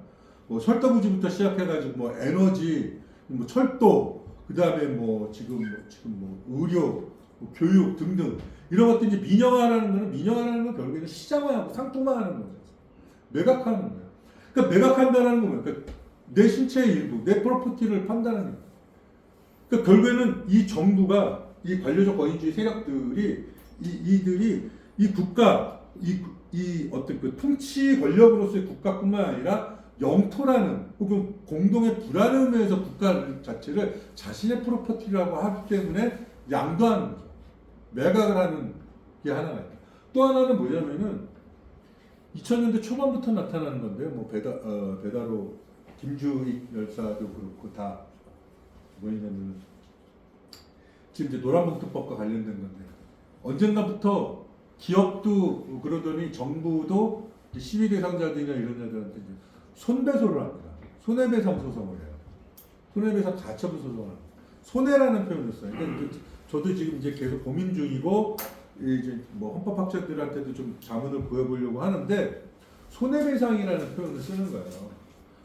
뭐 철도부지부터 시작해가지고 뭐 에너지, 뭐 철도, 그 다음에 뭐 지금 뭐 의료, 뭐 교육 등등 이런 것들 이제 민영화라는 건 결국에는 시장화하고 상품화하는 거죠. 매각하는 거예요. 그러니까 매각한다는 건 뭐예요? 그러니까 내 신체의 일부, 내 프로퍼티를 판다는 거예요. 그러니까 결국에는 이 정부가 이 관료적 권위주의 세력들이 이들이 이 국가 이 어떤 그 통치 권력으로서의 국가뿐만 아니라 영토라는 혹은 공동의 불안을 위해서 국가 자체를 자신의 프로퍼티라고 하기 때문에 양도하는 거죠. 매각을 하는 게 하나가 있다. 또 하나는 뭐냐면은 2000년대 초반부터 나타나는 건데요. 뭐 배다로 김주익 열사도 그렇고 다 뭐냐면 지금 이제 노란봉투법과 관련된 건데 언젠가부터 기업도 그러더니 정부도 시위 대상자들이나 이런 자들한테 이제 손배소를 합니다. 손해배상 소송을 해요. 손해배상 가처분 소송을 합니다. 손해라는 표현을 써요. 그러니까 저도 지금 이제 계속 고민 중이고 이제 뭐 헌법학자들한테도 좀 자문을 구해보려고 하는데 손해배상이라는 표현을 쓰는 거예요.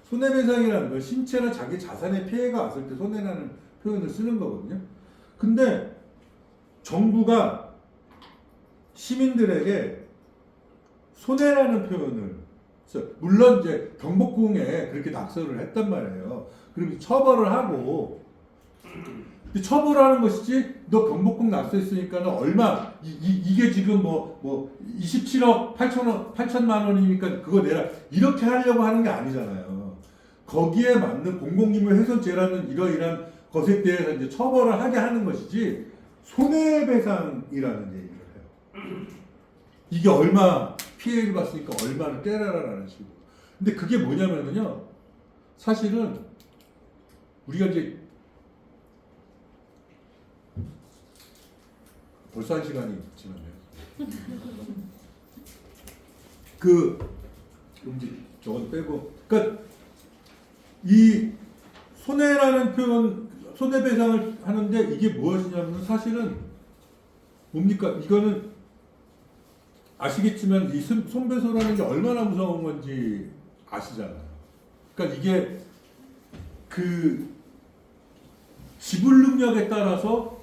손해배상이라는 건 신체나 자기 자산에 피해가 왔을 때 손해라는 표현을 쓰는 거거든요. 근데 정부가 시민들에게 손해라는 표현을 써요. 물론 이제 경복궁에 그렇게 낙서를 했단 말이에요. 그럼 처벌을 하고 처벌하는 것이지 너 경복궁 낙서했으니까는 얼마 이게 지금 뭐 27억 8천만 원이니까 그거 내라 이렇게 하려고 하는 게 아니잖아요. 거기에 맞는 공공기물 훼손죄라는 이러이러한 것에 대해서 이제 처벌을 하게 하는 것이지 손해배상이라는 얘기를 해요. 이게 얼마 피해를 봤으니까 얼마를 때려라라는 식으로. 근데 그게 뭐냐면요, 사실은 우리가 이제 벌써 한 시간이 지났네요. 이제 저건 빼고, 그러니까 이 손해라는 표현, 손해배상을 하는데 이게 무엇이냐면 사실은 뭡니까? 이거는 아시겠지만 이 손배소라는 게 얼마나 무서운 건지 아시잖아요. 그러니까 이게 그 지불 능력에 따라서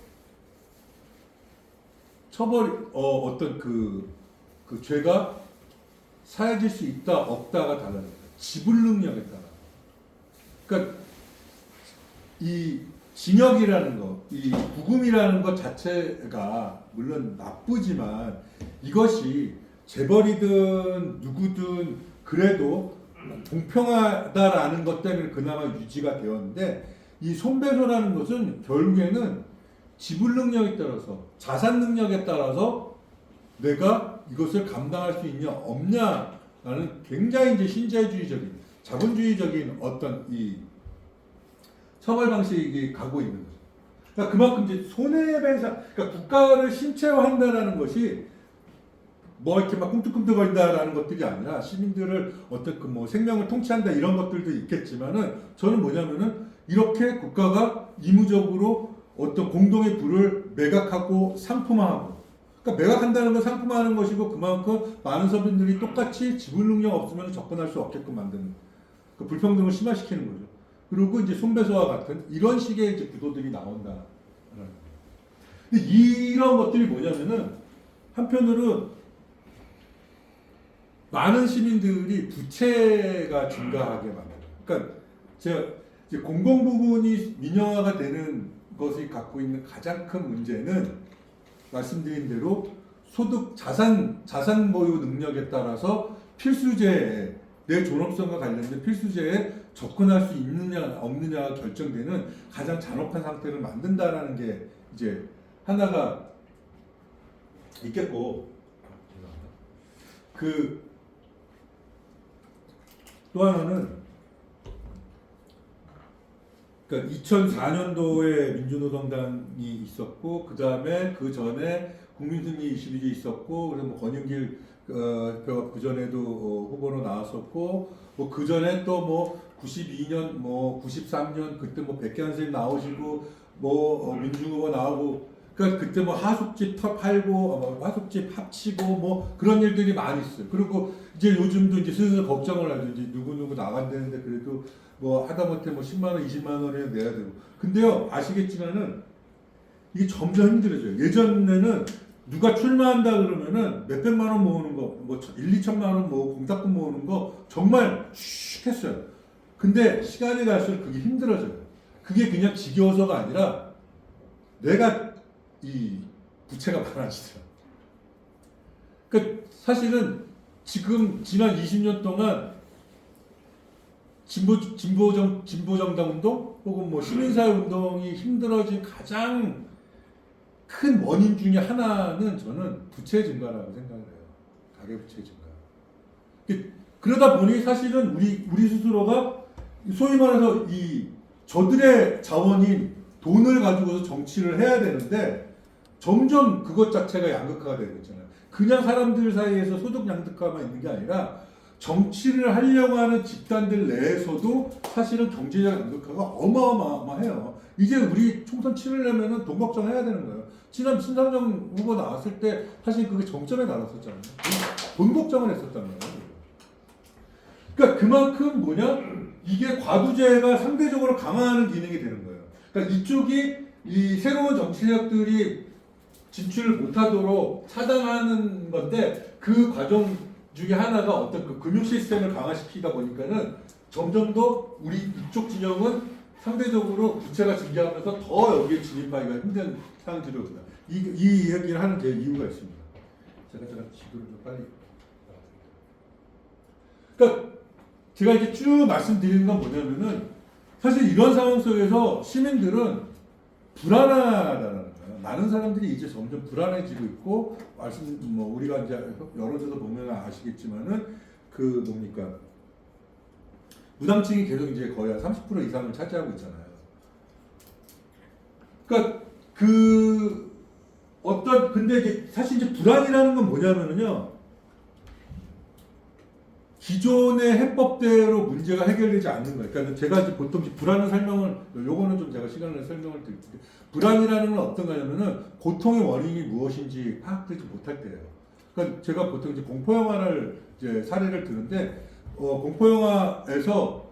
처벌 어떤 그 죄가 사해질 수 있다 없다가 달라집니다. 지불 능력에 따라. 그러니까 이 징역이라는 거, 이 구금이라는 것 자체가 물론 나쁘지만 이것이 재벌이든 누구든 그래도 공평하다라는 것 때문에 그나마 유지가 되었는데 이 손배소라는 것은 결국에는 지불 능력에 따라서 자산 능력에 따라서 내가 이것을 감당할 수 있냐 없냐라는 굉장히 이제 신자유주의적인 자본주의적인 어떤 이 처벌 방식이 가고 있는 거죠. 그러니까 그만큼 이제 손해배상, 그러니까 국가를 신체화한다라는 것이 뭐 이렇게 막 꿈틀꿈틀거린다라는 것들이 아니라 시민들을 어떤 그 뭐 생명을 통치한다 이런 것들도 있겠지만은 저는 뭐냐면은 이렇게 국가가 의무적으로 어떤 공동의 부를 매각하고 상품화하고, 그러니까 매각한다는 건 상품화하는 것이고 그만큼 많은 서민들이 똑같이 지불 능력 없으면 접근할 수 없게끔 만드는 그 불평등을 심화시키는 거죠. 그리고 이제 손배소와 같은 이런 식의 이제 구도들이 나온다. 근데 이런 것들이 뭐냐면은 한편으로는 많은 시민들이 부채가 증가하게 만들어요. 그러니까 제가 이제 공공 부분이 민영화가 되는 것이 갖고 있는 가장 큰 문제는 말씀드린 대로 소득 자산 보유 능력에 따라서 필수제에 내 존엄성과 관련된 필수제에 접근할 수 있느냐 없느냐가 결정되는 가장 잔혹한 상태를 만든다라는 게 이제 하나가 있겠고, 그 또 하나는 그러니까 2004년도에 민주노동당이 있었고, 그 다음에 그 전에 국민승리 21이 있었고, 그래서 뭐 권영길 그 전에도 후보로 나왔었고, 뭐 그 전에 또 뭐 92년, 뭐 93년 그때 뭐 백혜환 선생님 나오시고, 뭐 민중후보 나오고, 그러니까 그때 뭐 하숙집 팔고, 하숙집 합치고 뭐 그런 일들이 많이 있어요. 그리고 이제 요즘도 이제 슬슬 걱정을 하죠. 이제 누구 나간다는데 그래도 뭐 하다못해 뭐 10만 원, 20만 원이나 내야 되고. 근데요, 아시겠지만은 이게 점점 힘들어져요. 예전에는 누가 출마한다 그러면은 몇백만 원 모으는 거, 뭐 1, 2천만 원 모으고 공탁금 모으는 거 정말 슉 했어요. 근데 시간이 갈수록 그게 힘들어져요. 그게 그냥 지겨워서가 아니라 내가 이 부채가 많아지더라고요. 그러니까 사실은 지금 지난 20년 동안 진보정당 운동 혹은 뭐 시민사회 운동이 힘들어진 가장 큰 원인 중에 하나는 저는 부채 증가라고 생각을 해요. 가계부채 증가. 그러다 보니 사실은 우리 스스로가 소위 말해서 이 저들의 자원인 돈을 가지고서 정치를 해야 되는데 점점 그것 자체가 양극화가 되고 있잖아요. 그냥 사람들 사이에서 소득 양극화만 있는 게 아니라 정치를 하려고 하는 집단들 내에서도 사실은 경제적 양극화가 어마어마해요. 이제 우리 총선 치르려면 돈 걱정해야 되는 거예요. 지난 신상정 후보 나왔을 때 사실 그게 정점에 달았었잖아요. 돈 걱정을 했었다는 거예요. 그러니까 그만큼 뭐냐? 이게 과부제가 상대적으로 강화하는 기능이 되는 거예요. 그러니까 이쪽이 이 새로운 정치 세력들이 진출을 못하도록 차단하는 건데, 그 과정 중에 하나가 어떤 그 금융 시스템을 강화시키다 보니까는 점점 더 우리 이쪽 진영은 상대적으로 부채가 증가하면서 더 여기에 진입하기가 힘든 상황들이 옵니다. 이 얘기를 하는 제 이유가 있습니다. 제가 지도를 좀 빨리. 그러니까 제가 이제 쭉 말씀드리는 건 뭐냐면은 사실 이런 상황 속에서 시민들은 불안하다는 거예요. 많은 사람들이 이제 점점 불안해지고 있고, 뭐 우리가 이제 여러 데서 보면 아시겠지만은 그 뭡니까, 무당층이 계속 이제 거의 한 30% 이상을 차지하고 있잖아요. 그러니까 근데 이제 사실 이제 불안이라는 건 뭐냐면은요, 기존의 해법대로 문제가 해결되지 않는 거예요. 그러니까 제가 이제 보통 불안을 설명을, 요거는 좀 제가 시간을 설명을 드릴 텐데, 불안이라는 건 어떤 거냐면은 고통의 원인이 무엇인지 파악되지 못할 때예요. 그러니까 제가 보통 이제 공포영화를 이제 사례를 드는데, 공포영화에서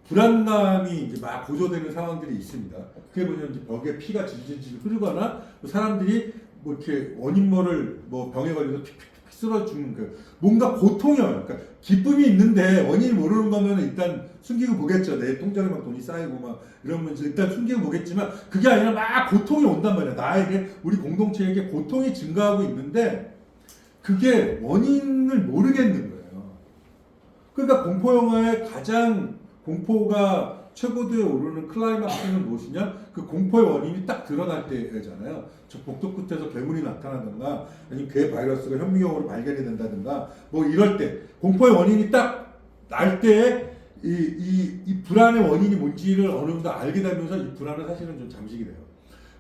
불안감이 이제 막 고조되는 상황들이 있습니다. 그게 뭐냐면 이제 벽에 피가 질질 흐르거나 사람들이 뭐 이렇게 원인 모를 뭐 병에 걸려서 픽픽 쓰러 죽는 그 뭔가 고통이 와요. 그러니까 기쁨이 있는데 원인을 모르는 거면 일단 숨기고 보겠죠. 내 통장에 막 돈이 쌓이고 막 이러면 일단 숨기고 보겠지만, 그게 아니라 막 고통이 온단 말이야. 나에게, 우리 공동체에게 고통이 증가하고 있는데 그게 원인을 모르겠는 거예요. 그러니까 공포 영화의 가장 공포가 최고도에 오르는 클라이막스는 무엇이냐? 그 공포의 원인이 딱 드러날 때잖아요. 저 복도 끝에서 괴물이 나타나든가, 아니면 괴 바이러스가 현미경으로 발견이 된다든가, 뭐 이럴 때 공포의 원인이 딱 날 때에 이 불안의 원인이 뭔지를 어느 정도 알게 되면서 이 불안은 사실은 좀 잠식이 돼요.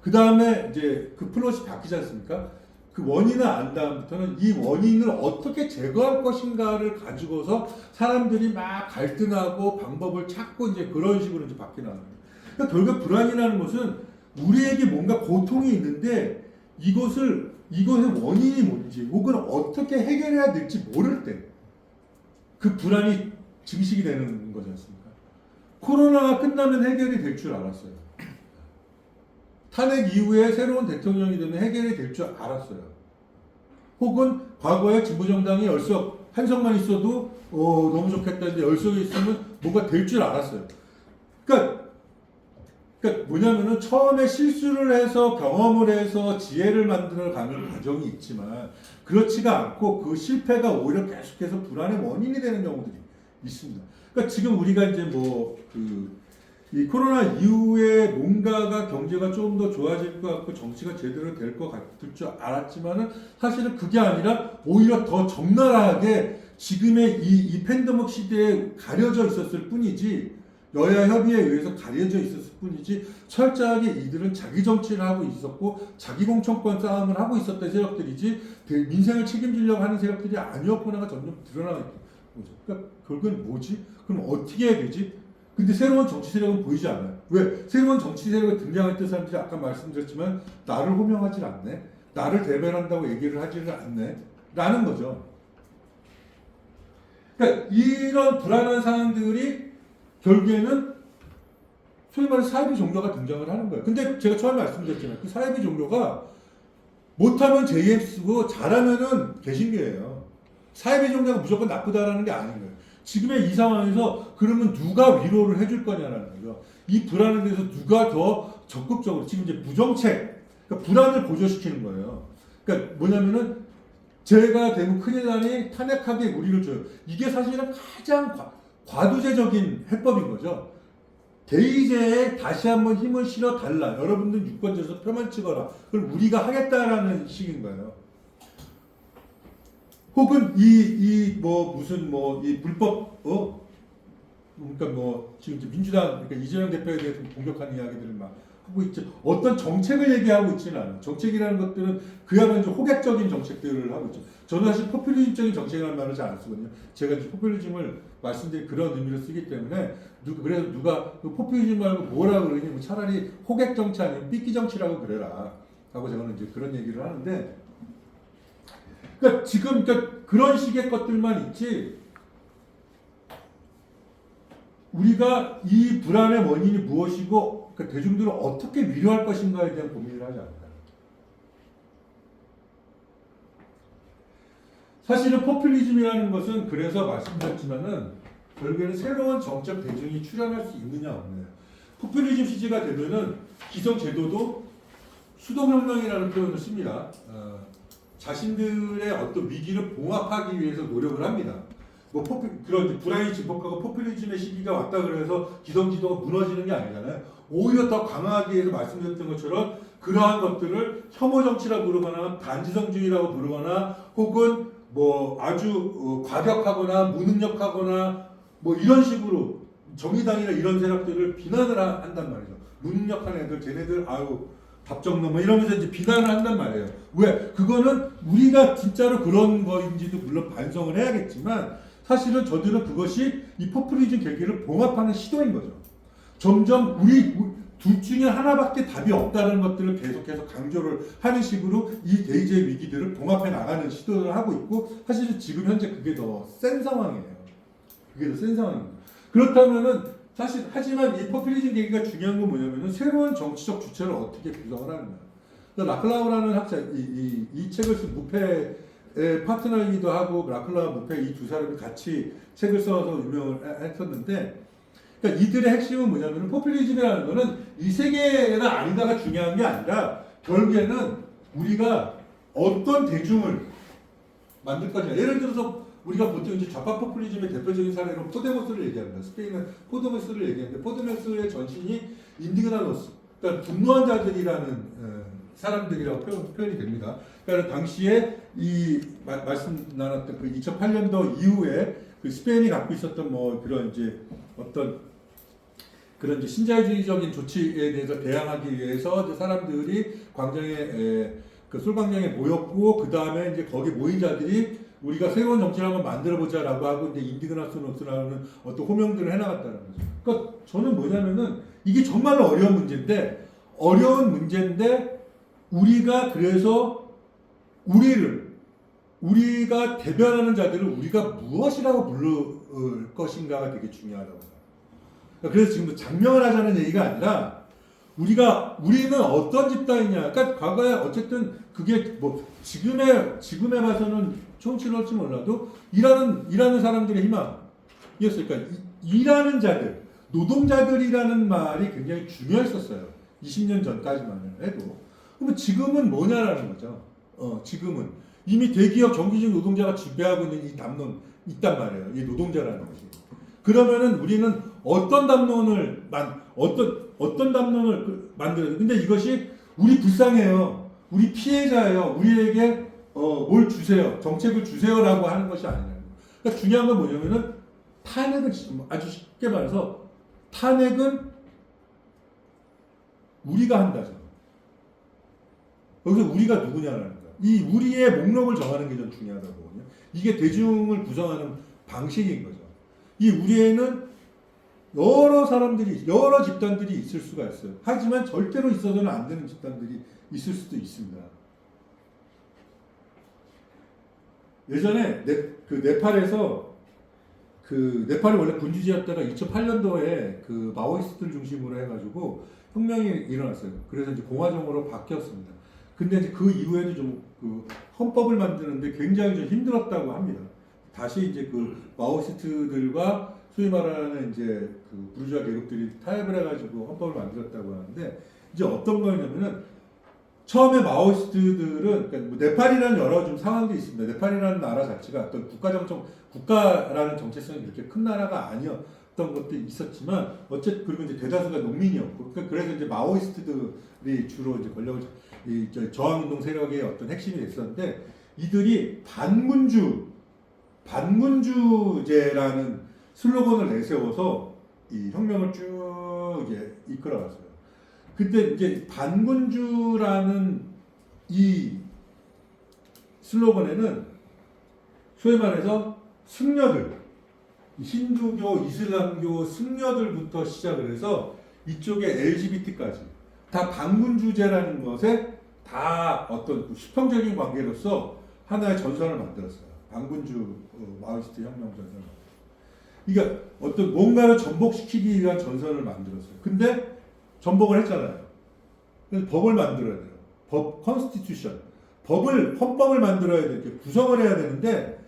그 다음에 이제 그 플롯이 바뀌지 않습니까? 그 원인을 안 다음부터는 이 원인을 어떻게 제거할 것인가를 가지고서 사람들이 막 갈등하고 방법을 찾고 이제 그런 식으로 이제 바뀌는 거예요. 그러니까 결국 불안이라는 것은 우리에게 뭔가 고통이 있는데 이것의 원인이 뭔지 혹은 어떻게 해결해야 될지 모를 때 그 불안이 증식이 되는 거지 않습니까? 코로나가 끝나면 해결이 될 줄 알았어요. 탄핵 이후에 새로운 대통령이 되면 해결이 될 줄 알았어요. 혹은 과거에 진보정당이 한석만 있어도 너무 좋겠다 했는데 열석이 있으면 뭔가 될 줄 알았어요. 그러니까 뭐냐면은 처음에 실수를 해서 경험을 해서 지혜를 만들어 가는 과정이 있지만 그렇지가 않고 그 실패가 오히려 계속해서 불안의 원인이 되는 경우들이 있습니다. 그러니까 지금 우리가 이제 이 코로나 이후에 뭔가가 경제가 조금 더 좋아질 것 같고 정치가 제대로 될 것 같을 줄 알았지만은 사실은 그게 아니라 오히려 더 적나라하게 지금의 이 팬데믹 시대에 가려져 있었을 뿐이지 여야 협의에 의해서 가려져 있었을 뿐이지 철저하게 이들은 자기 정치를 하고 있었고 자기 공천권 싸움을 하고 있었던 세력들이지 민생을 책임지려고 하는 세력들이 아니었구나가 점점 드러나고 있는 거죠. 그러니까 결국은 뭐지? 그럼 어떻게 해야 되지? 근데 새로운 정치 세력은 보이지 않아요. 왜? 새로운 정치 세력이 등장했던 사람들이 아까 말씀드렸지만 나를 호명하지 않네. 나를 대변한다고 얘기를 하지를 않네. 라는 거죠. 그러니까 이런 불안한 상황들이 결국에는 소위 말해서 사이비 종교가 등장을 하는 거예요. 근데 제가 처음에 말씀드렸잖아요. 그 사이비 종교가 못하면 JM 쓰고 잘하면은 개신교예요. 사이비 종교가 무조건 나쁘다라는 게 아닌 거예요. 지금의 이 상황에서 그러면 누가 위로를 해줄 거냐라는 거죠. 이 불안에 대해서 누가 더 적극적으로 지금 이제 무정책, 그러니까 불안을 고조시키는 거예요. 그러니까 뭐냐면은 제가 되면 큰일 나니 탄핵하게 우리를 줘요. 이게 사실은 가장 과두제적인 해법인 거죠. 대의제에 다시 한번 힘을 실어 달라. 여러분들 유권자에서 표만 찍어라. 그걸 우리가 하겠다라는 식인 거예요. 혹은 이 불법 그러니까 지금 이제 민주당 그러니까 이재명 대표에 대해서 공격하는 이야기들을 막 하고 있죠. 어떤 정책을 얘기하고 있지는 않아요. 정책이라는 것들은 그야말로 이제 호객적인 정책들을 하고 있죠. 저는 사실 포퓰리즘적인 정책이라는 말을 잘 안 쓰거든요. 제가 이제 포퓰리즘을 말씀드린 그런 의미로 쓰기 때문에 그래서 누가 그 포퓰리즘 말고 뭐라고 그러니 뭐 차라리 호객 정치 아니면 삐끼 정치라고 그래라 하고 저는 이제 그런 얘기를 하는데 그러니까 지금 그런 식의 것들만 있지 우리가 이 불안의 원인이 무엇이고 그러니까 대중들을 어떻게 위로할 것인가에 대한 고민을 하지 않는다. 사실은 포퓰리즘이라는 것은 그래서 말씀드렸지만은 결국에는 새로운 정책 대중이 출현할 수 있느냐 없느냐. 포퓰리즘 시대가 되면은 기성제도도 수동혁명이라는 표현을 씁니다. 자신들의 어떤 위기를 봉합하기 위해서 노력을 합니다. 그런 불안이 증폭하고 포퓰리즘의 시기가 왔다 그래서 기성지도가 무너지는 게 아니잖아요. 오히려 더 강하게 해서 말씀드렸던 것처럼 그러한 것들을 혐오 정치라고 부르거나 반지성주의라고 부르거나 혹은 아주 과격하거나 무능력하거나 이런 식으로 정의당이나 이런 세력들을 비난을 한단 말이죠. 무능력한 애들, 쟤네들 답정너 이러면서 이제 비난을 한단 말이에요. 왜? 그거는 우리가 진짜로 그런 거인지도 물론 반성을 해야겠지만 사실은 저들은 그것이 이 포퓰리즘 계기를 봉합하는 시도인 거죠. 점점 우리 둘 중에 하나밖에 답이 없다는 것들을 계속해서 강조를 하는 식으로 이 대의제 위기들을 봉합해 나가는 시도를 하고 있고 사실은 지금 현재 그게 더 센 상황이에요. 그게 더 센 상황입니다. 그렇다면은 하지만 이 포퓰리즘 계기가 중요한 건 뭐냐면은 새로운 정치적 주체를 어떻게 구성을 하느냐. 라클라우라는 학자 이 책을 쓴 무패의 파트너이기도 하고 라클라우 무패 이 두 사람이 같이 책을 써서 유명을 했었는데 그러니까 이들의 핵심은 뭐냐면 포퓰리즘이라는 거는 이 세계가 아니다가 중요한 게 아니라 결국에는 우리가 어떤 대중을 만들 거냐. 예를 들어서 우리가 보통 이제 좌파 포퓰리즘의 대표적인 사례로 포데모스를 얘기합니다. 스페인은 포데모스를 얘기하는데 포데모스의 전신이 인디그나노스, 그러니까 분노한 자들이라는 사람들이라고 표현이 됩니다. 그러니까 당시에 이 말씀 나눴던 그 2008년도 이후에 그 스페인이 갖고 있었던 그런 이제 어떤 그런 이제 신자유주의적인 조치에 대해서 대항하기 위해서 이제 사람들이 그 솔광장에 모였고 그 다음에 이제 거기 모인 자들이 우리가 새로운 정치를 한번 만들어보자라고 하고 이제 인디그나스노스라는 어떤 호명들을 해나갔다는 거죠. 그러니까 저는 뭐냐면은 이게 정말로 어려운 문제인데 우리가 그래서 우리가 대변하는 자들을 우리가 무엇이라고 부를 것인가가 되게 중요하다고. 그래서 지금 장명을 하자는 얘기가 아니라 우리는 어떤 집단이냐. 그러니까 과거에 어쨌든 그게 뭐 지금에 봐서는 총치할지 몰라도 일하는 사람들의 희망이었어요. 그러니까 일하는 자들, 노동자들이라는 말이 굉장히 중요했었어요. 20년 전까지만 해도. 그러면 지금은 뭐냐라는 거죠. 지금은 이미 대기업 정규직 노동자가 지배하고 있는 이 담론 있단 말이에요. 이 노동자라는 것이. 그러면은 우리는 어떤 담론을 만들어요. 근데 이것이 우리 불쌍해요. 우리 피해자예요. 우리에게 뭘 주세요. 정책을 주세요라고 하는 것이 아니에요. 그러니까 중요한 건 뭐냐면은 탄핵은 아주 쉽게 말해서 탄핵은 우리가 한다죠. 여기서 우리가 누구냐라는 거예요. 이 우리의 목록을 정하는 게 좀 중요하다고 보거든요. 이게 대중을 구성하는 방식인 거죠. 이 우리에는 여러 사람들이, 여러 집단들이 있을 수가 있어요. 하지만 절대로 있어서는 안 되는 집단들이 있을 수도 있습니다. 예전에 네팔에서 네팔이 원래 군주지였다가 2008년도에 그 마오이스트를 중심으로 해가지고 혁명이 일어났어요. 그래서 이제 공화정으로 바뀌었습니다. 근데 이제 그 이후에도 좀 그 헌법을 만드는데 굉장히 좀 힘들었다고 합니다. 다시 이제 그 마오이스트들과 소위 말하는 이제 그 부르주아 계급들이 타협을 해가지고 헌법을 만들었다고 하는데 이제 어떤 거냐면은 처음에 마오이스트들은 그러니까 뭐 네팔이라는 여러 좀 상황도 있습니다. 네팔이라는 나라 자체가 어떤 국가라는 정체성이 그렇게 큰 나라가 아니었던 것도 있었지만 어쨌든 그리고 이제 대다수가 농민이었고 그래서 이제 마오이스트들이 주로 이제 권력을 저항운동 세력의 어떤 핵심이 됐었는데 이들이 반군주제라는 슬로건을 내세워서 이 혁명을 쭉 이제 이끌어갔어요. 근데 이제 반군주라는 이 슬로건에는 소위 말해서 승려들, 힌두교, 이슬람교 승려들부터 시작을 해서 이쪽에 LGBT까지 다 반군주제라는 것에 다 어떤 수평적인 관계로서 하나의 전선을 만들었어요. 반군주 마오이스트 혁명 전선을. 그러니까 어떤 뭔가를 전복시키기 위한 전선을 만들었어요. 근데 전복을 했잖아요. 그래서 법을 만들어야 돼요. 컨스티튜션. 헌법을 만들어야 돼요. 구성을 해야 되는데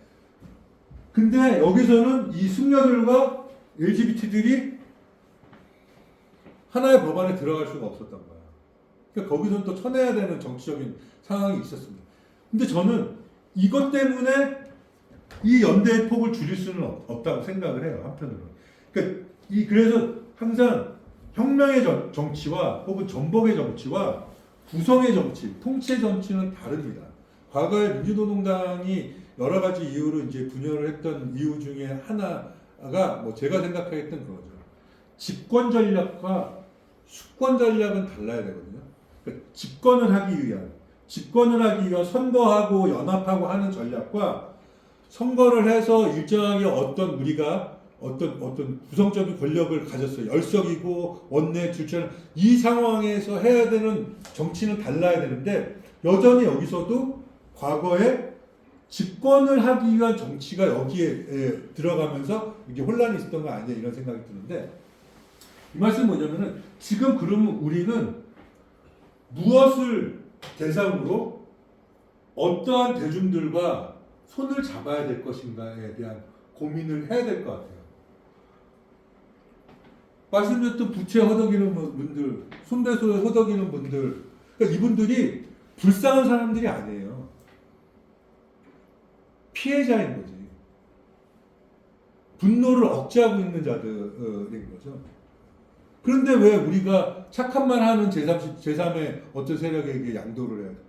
근데 여기서는 이 승려들과 LGBT들이 하나의 법안에 들어갈 수가 없었던 거야. 그러니까 거기서는 또 쳐내야 되는 정치적인 상황이 있었습니다. 근데 저는 이것 때문에 이 연대의 폭을 줄일 수는 없다고 생각을 해요. 한편으로. 그러니까 그래서 항상 혁명의 정치와 혹은 전복의 정치와 구성의 정치, 통치의 정치는 다릅니다. 과거에 민주노동당이 여러 가지 이유로 이제 분열을 했던 이유 중에 하나가 뭐 제가 생각했던 그거죠. 집권 전략과 수권 전략은 달라야 되거든요. 그러니까 집권을 하기 위한 선거하고 연합하고 하는 전략과 선거를 해서 일정하게 우리가 어떤 구성적인 권력을 가졌어요. 열석이고 원내 주체는 이 상황에서 해야 되는 정치는 달라야 되는데 여전히 여기서도 과거에 집권을 하기 위한 정치가 여기에 들어가면서 이게 혼란이 있었던 거 아니냐 이런 생각이 드는데 이 말씀은 뭐냐면은 지금 그러면 우리는 무엇을 대상으로 어떠한 대중들과 손을 잡아야 될 것인가에 대한 고민을 해야 될 것 같아요. 말씀드렸던 부채 허덕이는 분들, 손배소에 허덕이는 분들, 그러니까 이분들이 불쌍한 사람들이 아니에요. 피해자인 거지. 분노를 억제하고 있는 자들인 거죠. 그런데 왜 우리가 착한 말 하는 제3의 어떤 세력에게 양도를 해야 됩니까?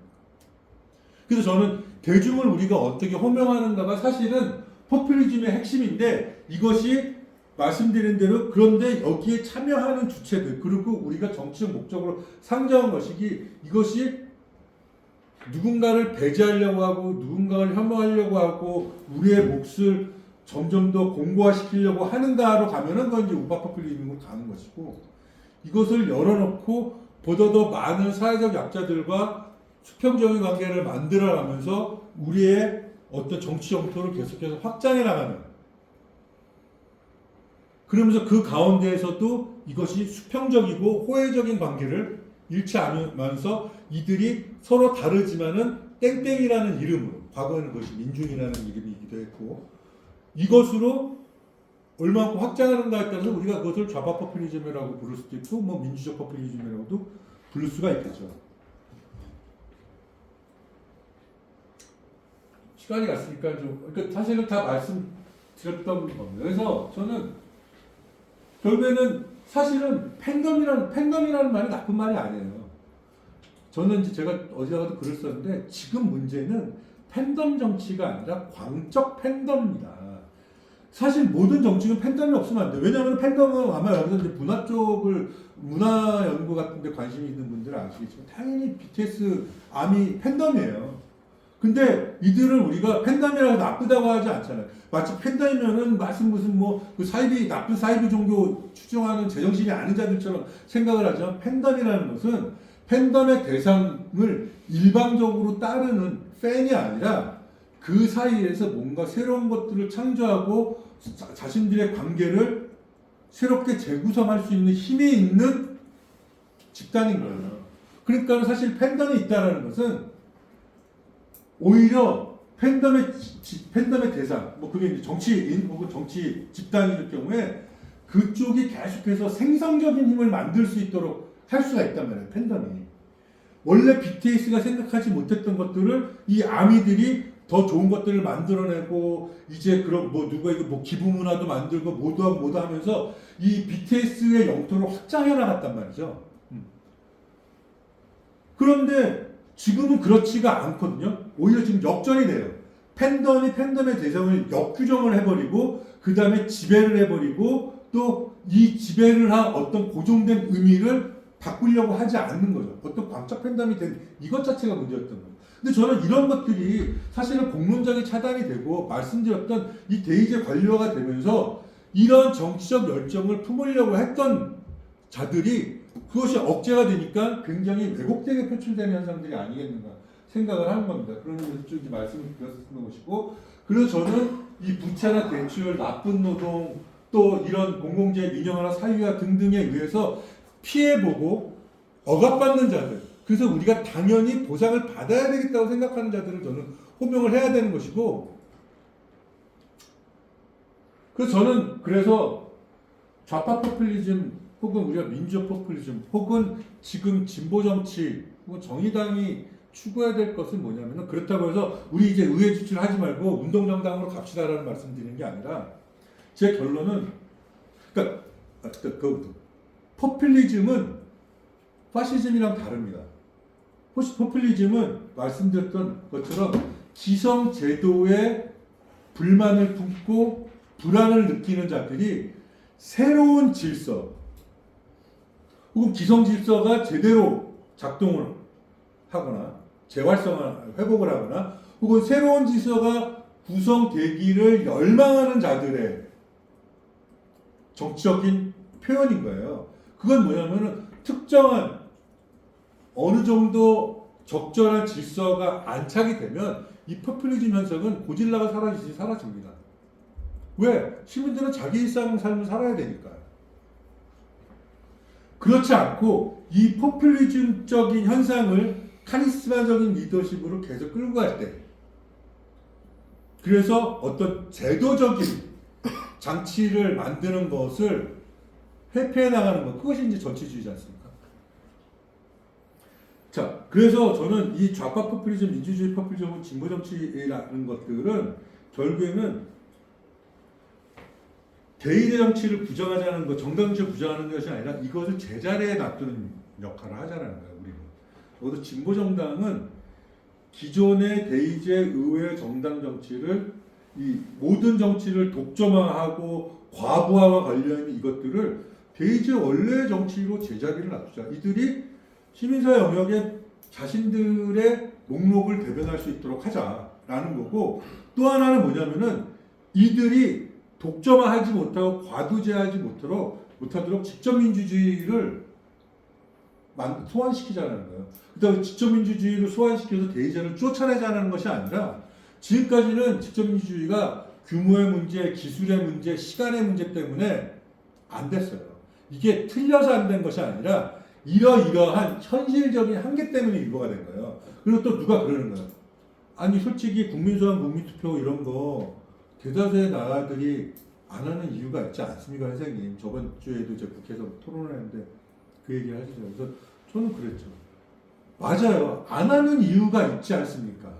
그래서 저는 대중을 우리가 어떻게 호명하는가가 사실은 포퓰리즘의 핵심인데 이것이 말씀드린 대로 그런데 여기에 참여하는 주체들 그리고 우리가 정치적 목적으로 상정한 이것이 누군가를 배제하려고 하고 누군가를 혐오하려고 하고 우리의 몫을 점점 더 공고화시키려고 하는가로 가면은 그건 이제 우파 포퓰리즘으로 가는 것이고 이것을 열어놓고 보다 더 많은 사회적 약자들과 수평적인 관계를 만들어가면서 우리의 어떤 정치 영토를 계속해서 확장해 나가는 그러면서 그 가운데에서도 이것이 수평적이고 호혜적인 관계를 일치하면서 이들이 서로 다르지만은 땡땡이라는 이름으로, 과거에는 그것이 민중이라는 이름이기도 했고, 이것으로 얼마만큼 확장하는가에 따라서 우리가 그것을 좌파 포퓰리즘이라고 부를 수도 있고 뭐 민주적 포퓰리즘이라고도 부를 수가 있겠죠. 시간이 갔으니까 좀, 그러니까 사실은 다 말씀드렸던 겁니다. 그래서 저는 결국에는 사실은 팬덤이라는 말이 나쁜 말이 아니에요. 저는 이제 제가 어디다가도 글을 썼는데 지금 문제는 팬덤 정치가 아니라 광적 팬덤입니다. 사실 모든 정치는 팬덤이 없으면 안 돼요. 왜냐하면 팬덤은 아마 여기서 이제 문화 연구 같은 데 관심이 있는 분들은 아시겠지만 당연히 BTS, 아미 팬덤이에요. 근데 이들을 우리가 팬덤이라고 나쁘다고 하지 않잖아요. 마치 팬덤이면은 무슨 그 사이비, 나쁜 사이비 종교 추종하는 제정신이 아닌 자들처럼 생각을 하지만 팬덤이라는 것은 팬덤의 대상을 일방적으로 따르는 팬이 아니라 그 사이에서 뭔가 새로운 것들을 창조하고 자신들의 관계를 새롭게 재구성할 수 있는 힘이 있는 집단인 거예요. 그러니까 사실 팬덤이 있다는 것은 오히려 팬덤의 대상, 뭐 그게 이제 정치인 혹은 정치 집단일 경우에 그쪽이 계속해서 생성적인 힘을 만들 수 있도록 할 수가 있단 말이에요. 팬덤이. 원래 BTS가 생각하지 못했던 것들을 이 아미들이 더 좋은 것들을 만들어내고 이제 그런 뭐 누가 이거 뭐 기부 문화도 만들고 뭐도 하고 뭐도 하면서 이 BTS의 영토를 확장해 나갔단 말이죠. 그런데 지금은 그렇지가 않거든요. 오히려 지금 역전이 돼요. 팬덤이 팬덤의 대상을 역규정을 해버리고 그 다음에 지배를 해버리고 또 이 지배를 한 어떤 고정된 의미를 바꾸려고 하지 않는 거죠. 어떤 광적 팬덤이 된 이것 자체가 문제였던 거예요. 근데 저는 이런 것들이 사실은 공론장이 차단이 되고 말씀드렸던 이 대의제 관료가 되면서 이런 정치적 열정을 품으려고 했던 자들이 그것이 억제가 되니까 굉장히 왜곡되게 표출되는 현상들이 아니겠는가 생각을 하는 겁니다. 그런 쪽이 말씀을 드렸었던 것이고, 그래서 저는 이 부채나 대출, 나쁜 노동, 또 이런 공공재 민영화나 사유화 등등에 의해서 피해보고 억압받는 자들, 그래서 우리가 당연히 보상을 받아야 되겠다고 생각하는 자들을 저는 호명을 해야 되는 것이고, 그래서 저는 좌파 포퓰리즘 혹은 우리가 민주적 포퓰리즘 혹은 지금 진보 정치 혹은 정의당이 추구해야 될 것은 뭐냐면은, 그렇다고 해서 우리 이제 의회 주치를 하지 말고 운동정당으로 갑시다라는 말씀드리는 게 아니라, 제 결론은 그러니까 포퓰리즘은 파시즘이랑 다릅니다. 포퓰리즘은 말씀드렸던 것처럼 기성제도에 불만을 품고 불안을 느끼는 자들이 새로운 질서 혹은 기성질서가 제대로 작동을 하거나 재활성을 회복을 하거나 혹은 새로운 질서가 구성되기를 열망하는 자들의 정치적인 표현인 거예요. 그건 뭐냐면은 특정한 어느 정도 적절한 질서가 안착이 되면 이 포퓰리즘 현상은 고질라가 사라집니다. 왜? 시민들은 자기 일상 삶을 살아야 되니까요. 그렇지 않고 이 포퓰리즘적인 현상을 카리스마적인 리더십으로 계속 끌고 갈 때, 그래서 어떤 제도적인 장치를 만드는 것을 회피해 나가는 것, 그것이 이제 정치주의지 않습니까? 자, 그래서 저는 이 좌파 포퓰리즘, 민주주의 포퓰리즘, 진보 정치라는 것들은 결국에는 대의제 정치를 부정하자는 것, 정당 정치를 부정하는 것이 아니라 이것을 제자리에 놔두는 역할을 하자는 거예요, 우리는. 그래서 진보 정당은 기존의 대의제 의회 정당 정치를, 이 모든 정치를 독점화하고 과부하와 관련된 이것들을 대의제 원래의 정치로 제자리를 놔두자. 이들이 시민사회 영역에 자신들의 목록을 대변할 수 있도록 하자라는 거고, 또 하나는 뭐냐면은 이들이 독점화하지 못하고 과도제하지 못하도록 직접민주주의를 소환시키자는 거예요. 그다음에 직접민주주의를 소환시켜서 대의제를 쫓아내자는 것이 아니라, 지금까지는 직접민주주의가 규모의 문제, 기술의 문제, 시간의 문제 때문에 안 됐어요. 이게 틀려서 안 된 것이 아니라 이러이러한 현실적인 한계 때문에 일보가 된 거예요. 그리고 또 누가 그러는 거예요. 아니 솔직히 국민소환 국민투표 이런 거 대다수의 나라들이 안 하는 이유가 있지 않습니까, 선생님? 저번 주에도 이제 국회에서 토론을 했는데 그 얘기를 하시죠. 그래서 저는 그랬죠. 맞아요. 안 하는 이유가 있지 않습니까?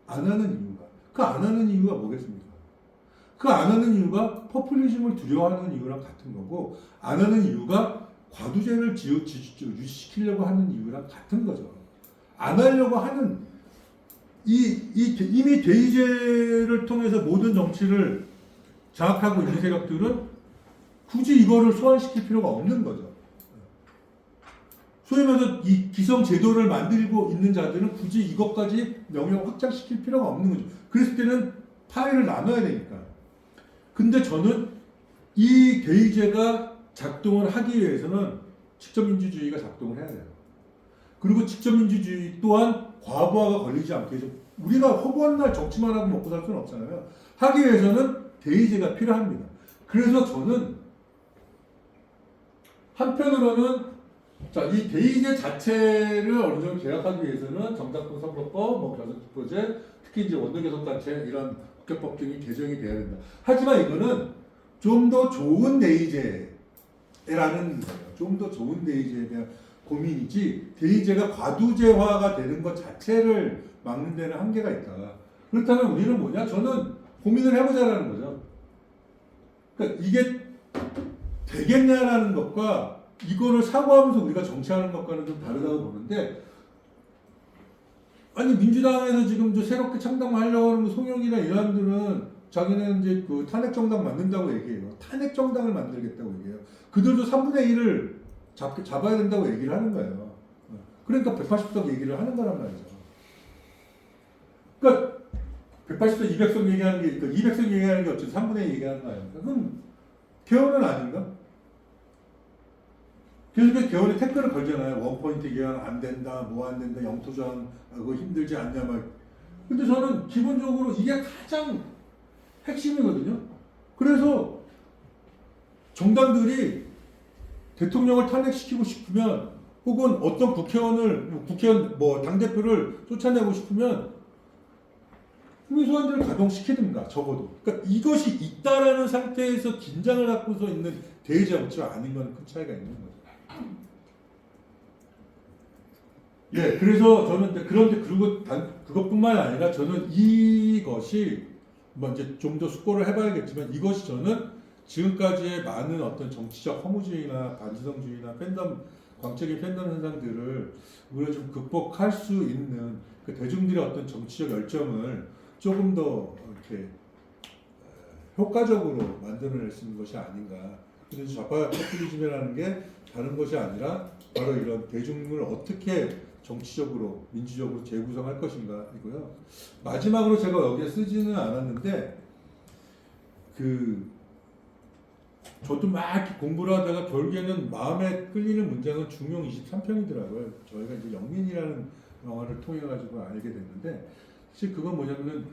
안 하는 이유가. 그 안 하는 이유가 뭐겠습니까? 그 안 하는 이유가 포퓰리즘을 두려워하는 이유랑 같은 거고, 안 하는 이유가 과두제를 유지시키려고 하는 이유랑 같은 거죠. 안 하려고 하는 이미 대의제를 통해서 모든 정치를 장악하고 있는 세력들은 굳이 이거를 소환시킬 필요가 없는 거죠. 소위 말해서 이 기성 제도를 만들고 있는 자들은 굳이 이것까지 영역 확장시킬 필요가 없는 거죠. 그랬을 때는 파일을 나눠야 되니까. 근데 저는 이 대의제가 작동을 하기 위해서는 직접민주주의가 작동을 해야 돼요. 그리고 직접민주주의 또한 과부하가 걸리지 않게 해서 우리가 허구한 날 정치만 하고 먹고 살 수는 없잖아요. 하기 위해서는 대의제가 필요합니다. 그래서 저는 한편으로는 자, 이 대의제 자체를 어느 정도 계약하기 위해서는 정당권 선거법, 뭐 교섭투표제, 특히 이제 원내교섭단체 이런 국회법 등이 개정이 돼야 된다. 하지만 이거는 좀 더 좋은 대의제라는 거예요. 좀 더 좋은 대의제에 대한 고민이지 대의제가 과두제화가 되는 것 자체를 막는 데는 한계가 있다. 그렇다면 우리는 뭐냐? 저는 고민을 해보자라는 거죠. 그러니까 이게 되겠냐라는 것과 이거를 사고하면서 우리가 정치하는 것과는 좀 다르다고 보는데, 아니 민주당에서 지금 새롭게 창당하려고 하는 송영이나 이 사람들은 자기는 이제 그 탄핵 정당 만든다고 얘기해요. 탄핵 정당을 만들겠다고 얘기해요. 그들도 3분의 1을 잡아야 된다고 얘기를 하는 거예요. 그러니까 180석 얘기를 하는 거란 말이죠. 그러니까 180석 200석 얘기하는 게, 그러니까 200석 얘기하는 게 어쨌든 3분의 1 얘기하는 거 아닙니까? 그럼 개헌은 아닌가? 그래서 개헌에 태클을 걸잖아요. 원포인트 개헌 안 된다, 뭐 안 된다, 영토전 그거 힘들지 않냐 막. 근데 저는 기본적으로 이게 가장 핵심이거든요. 그래서 정당들이 대통령을 탄핵시키고 싶으면, 혹은 어떤 국회의원 뭐 당대표를 쫓아내고 싶으면 국민소환제를 가동시키든가 적어도. 그러니까 이것이 있다라는 상태에서 긴장을 갖고서 있는 대의 정치가 아닌 건 큰 차이가 있는 거죠. 예, 그래서 저는 그런데 그리고 그것뿐만 아니라 저는 이것이 뭐 이제 좀 더 숙고를 해봐야겠지만, 이것이 저는 지금까지의 많은 어떤 정치적 허무주의나 반지성주의나 팬덤, 광적인 팬덤 현상들을 우리가 좀 극복할 수 있는 그 대중들의 어떤 정치적 열정을 조금 더 이렇게 효과적으로 만들어낼 수 있는 것이 아닌가. 그래서 좌파 포퓰리즘이라는 게 다른 것이 아니라 바로 이런 대중을 어떻게 정치적으로 민주적으로 재구성할 것인가 이고요. 마지막으로 제가 여기에 쓰지는 않았는데 저도 막 이렇게 공부를 하다가 결국에는 마음에 끌리는 문장은 중용 23편이더라고요. 저희가 이제 영민이라는 영화를 통해 가지고 알게 됐는데, 사실 그건 뭐냐면은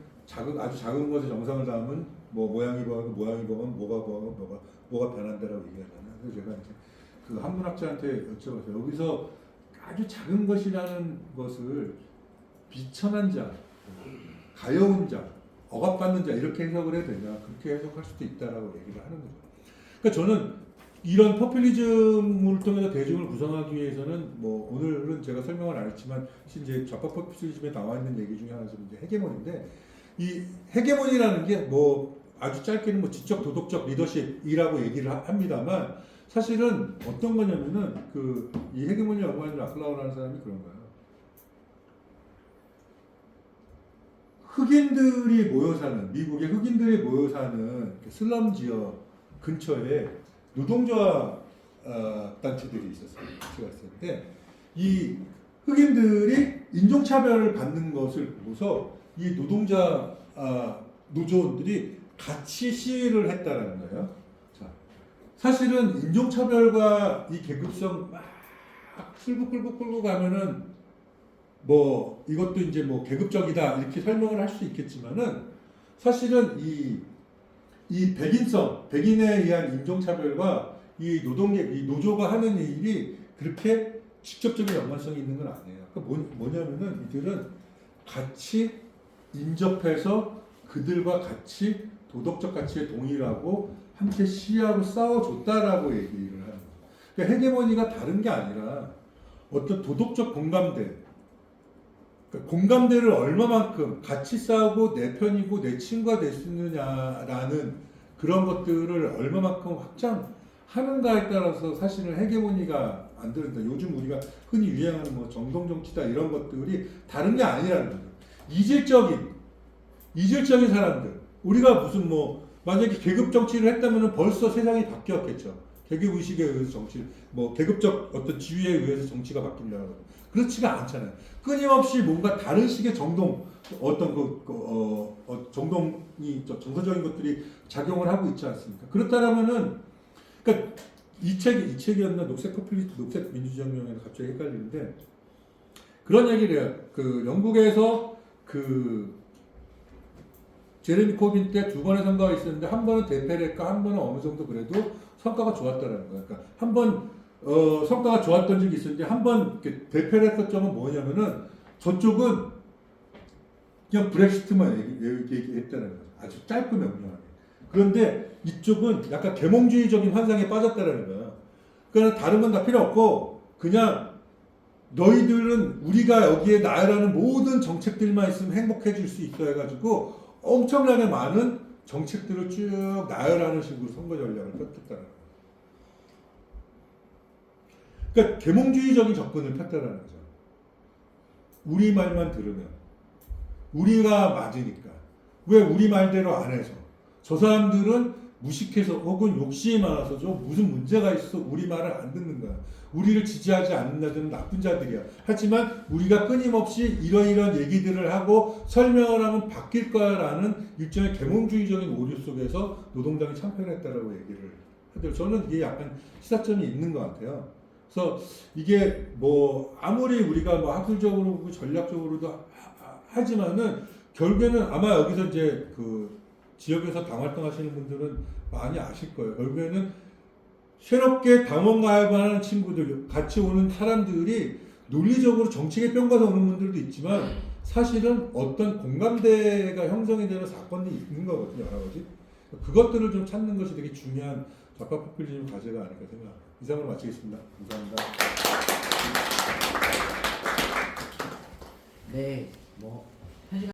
아주 작은 것에 정성을 담은 뭐 모양이 보면 뭐가 변한다라고 얘기하잖아요. 그래서 제가 이제 그 한문학자한테 여쭤봤어요. 여기서 아주 작은 것이라는 것을 비천한 자, 가여운 자, 억압받는 자 이렇게 해석을 해도 되냐? 그렇게 해석할 수도 있다라고 얘기를 하는 거죠. 그러니까 저는 이런 포퓰리즘을 통해서 대중을 구성하기 위해서는 뭐 오늘은 제가 설명을 안 했지만 이제 좌파 포퓰리즘에 나와 있는 얘기 중에 하나는 이제 헤게모니인데, 이 헤게모니라는 게 뭐 아주 짧게는 뭐 지적 도덕적 리더십이라고 얘기를 합니다만, 사실은 어떤 거냐면은 이 헤게모니 연구하는 라클라우라는 사람이 그런 거예요. 미국의 흑인들이 모여 사는 슬럼 지역 근처에 노동자 단체들이 있었어요. 근데 이 흑인들이 인종차별을 받는 것을 보고서 이 노동자 노조원들이 같이 시위를 했다라는 거예요. 자, 사실은 인종차별과 이 계급성 막 끌고 가면은 뭐 이것도 이제 뭐 계급적이다 이렇게 설명을 할 수 있겠지만은, 사실은 이 이 백인성, 백인에 의한 인종차별과 이 이 노조가 하는 일이 그렇게 직접적인 연관성이 있는 건 아니에요. 그러니까 뭐냐면은 이들은 같이 인접해서 그들과 같이 도덕적 가치에 동일하고 함께 시위하고 싸워줬다라고 얘기를 하는 거죠. 그러니까 헤게모니가 다른 게 아니라 어떤 도덕적 공감대, 그러니까 공감대를 얼마만큼 같이 싸우고 내 편이고 내 친구가 될 수 있느냐라는 그런 것들을 얼마만큼 확장하는가에 따라서 사실은 헤게모니가 안 들어있다. 요즘 우리가 흔히 유행하는 뭐 정동정치다 이런 것들이 다른 게 아니라는 거죠. 이질적인 사람들. 우리가 무슨 뭐 만약에 계급 정치를 했다면 벌써 세상이 바뀌었겠죠. 계급 의식에 의해서 정치, 뭐 계급적 어떤 지위에 의해서 정치가 바뀐다는 거. 그렇지가 않잖아요. 끊임없이 뭔가 다른 식의 정동, 어떤 정동이 정서적인 것들이 작용을 하고 있지 않습니까? 그렇다면은, 그러니까 이 책이었나 녹색 민주정명에서 갑자기 헷갈리는데 그런 얘기를 해요. 그 영국에서 그 제레미 코빈 때 두 번의 선거가 있었는데 한 번은 대패를 했고 한 번은 어느 정도 그래도 성과가 좋았다는 거예요. 그러니까 한 번 성과가 좋았던 적이 있었는데 한 번 대패를 했던 점은 뭐냐면은 저쪽은 그냥 브렉시트만 얘기했다는 거예요. 아주 짧고 명료하게. 그런데 이쪽은 약간 계몽주의적인 환상에 빠졌다는 거예요. 그러니까 다른 건 다 필요 없고 그냥 너희들은 우리가 여기에 나열하는 모든 정책들만 있으면 행복해질 수 있어 해가지고 엄청나게 많은 정책들을 쭉 나열하는 식으로 선거 전략을 폈다는 거예요. 그러니까 계몽주의적인 접근을 폈다는 거죠. 우리 말만 들으면 우리가 맞으니까 왜 우리 말대로 안 해서 저 사람들은 무식해서 혹은 욕심이 많아서 좀 무슨 문제가 있어 우리 말을 안 듣는 거야. 우리를 지지하지 않는 자들은 나쁜 자들이야. 하지만 우리가 끊임없이 이런 얘기들을 하고 설명을 하면 바뀔 거야라는 일종의 계몽주의적인 오류 속에서 노동당이 참패했다라고 얘기를 하더라고요. 저는 이게 약간 시사점이 있는 것 같아요. 그래서 이게 뭐 아무리 우리가 뭐 학술적으로 전략적으로도 하지만은 결국에는 아마 여기서 이제 그 지역에서 당 활동하시는 분들은 많이 아실 거예요. 결국에는 새롭게 당원 가입하는 친구들, 같이 오는 사람들이 논리적으로 정책에 뿅가서 오는 분들도 있지만 사실은 어떤 공감대가 형성이 되는 사건이 있는 거거든요. 여러 가지. 그것들을 좀 찾는 것이 되게 중요한 좌파 포퓰리즘 과제가 아닐까 생각합니다. 이상으로 마치겠습니다. 감사합니다. 네.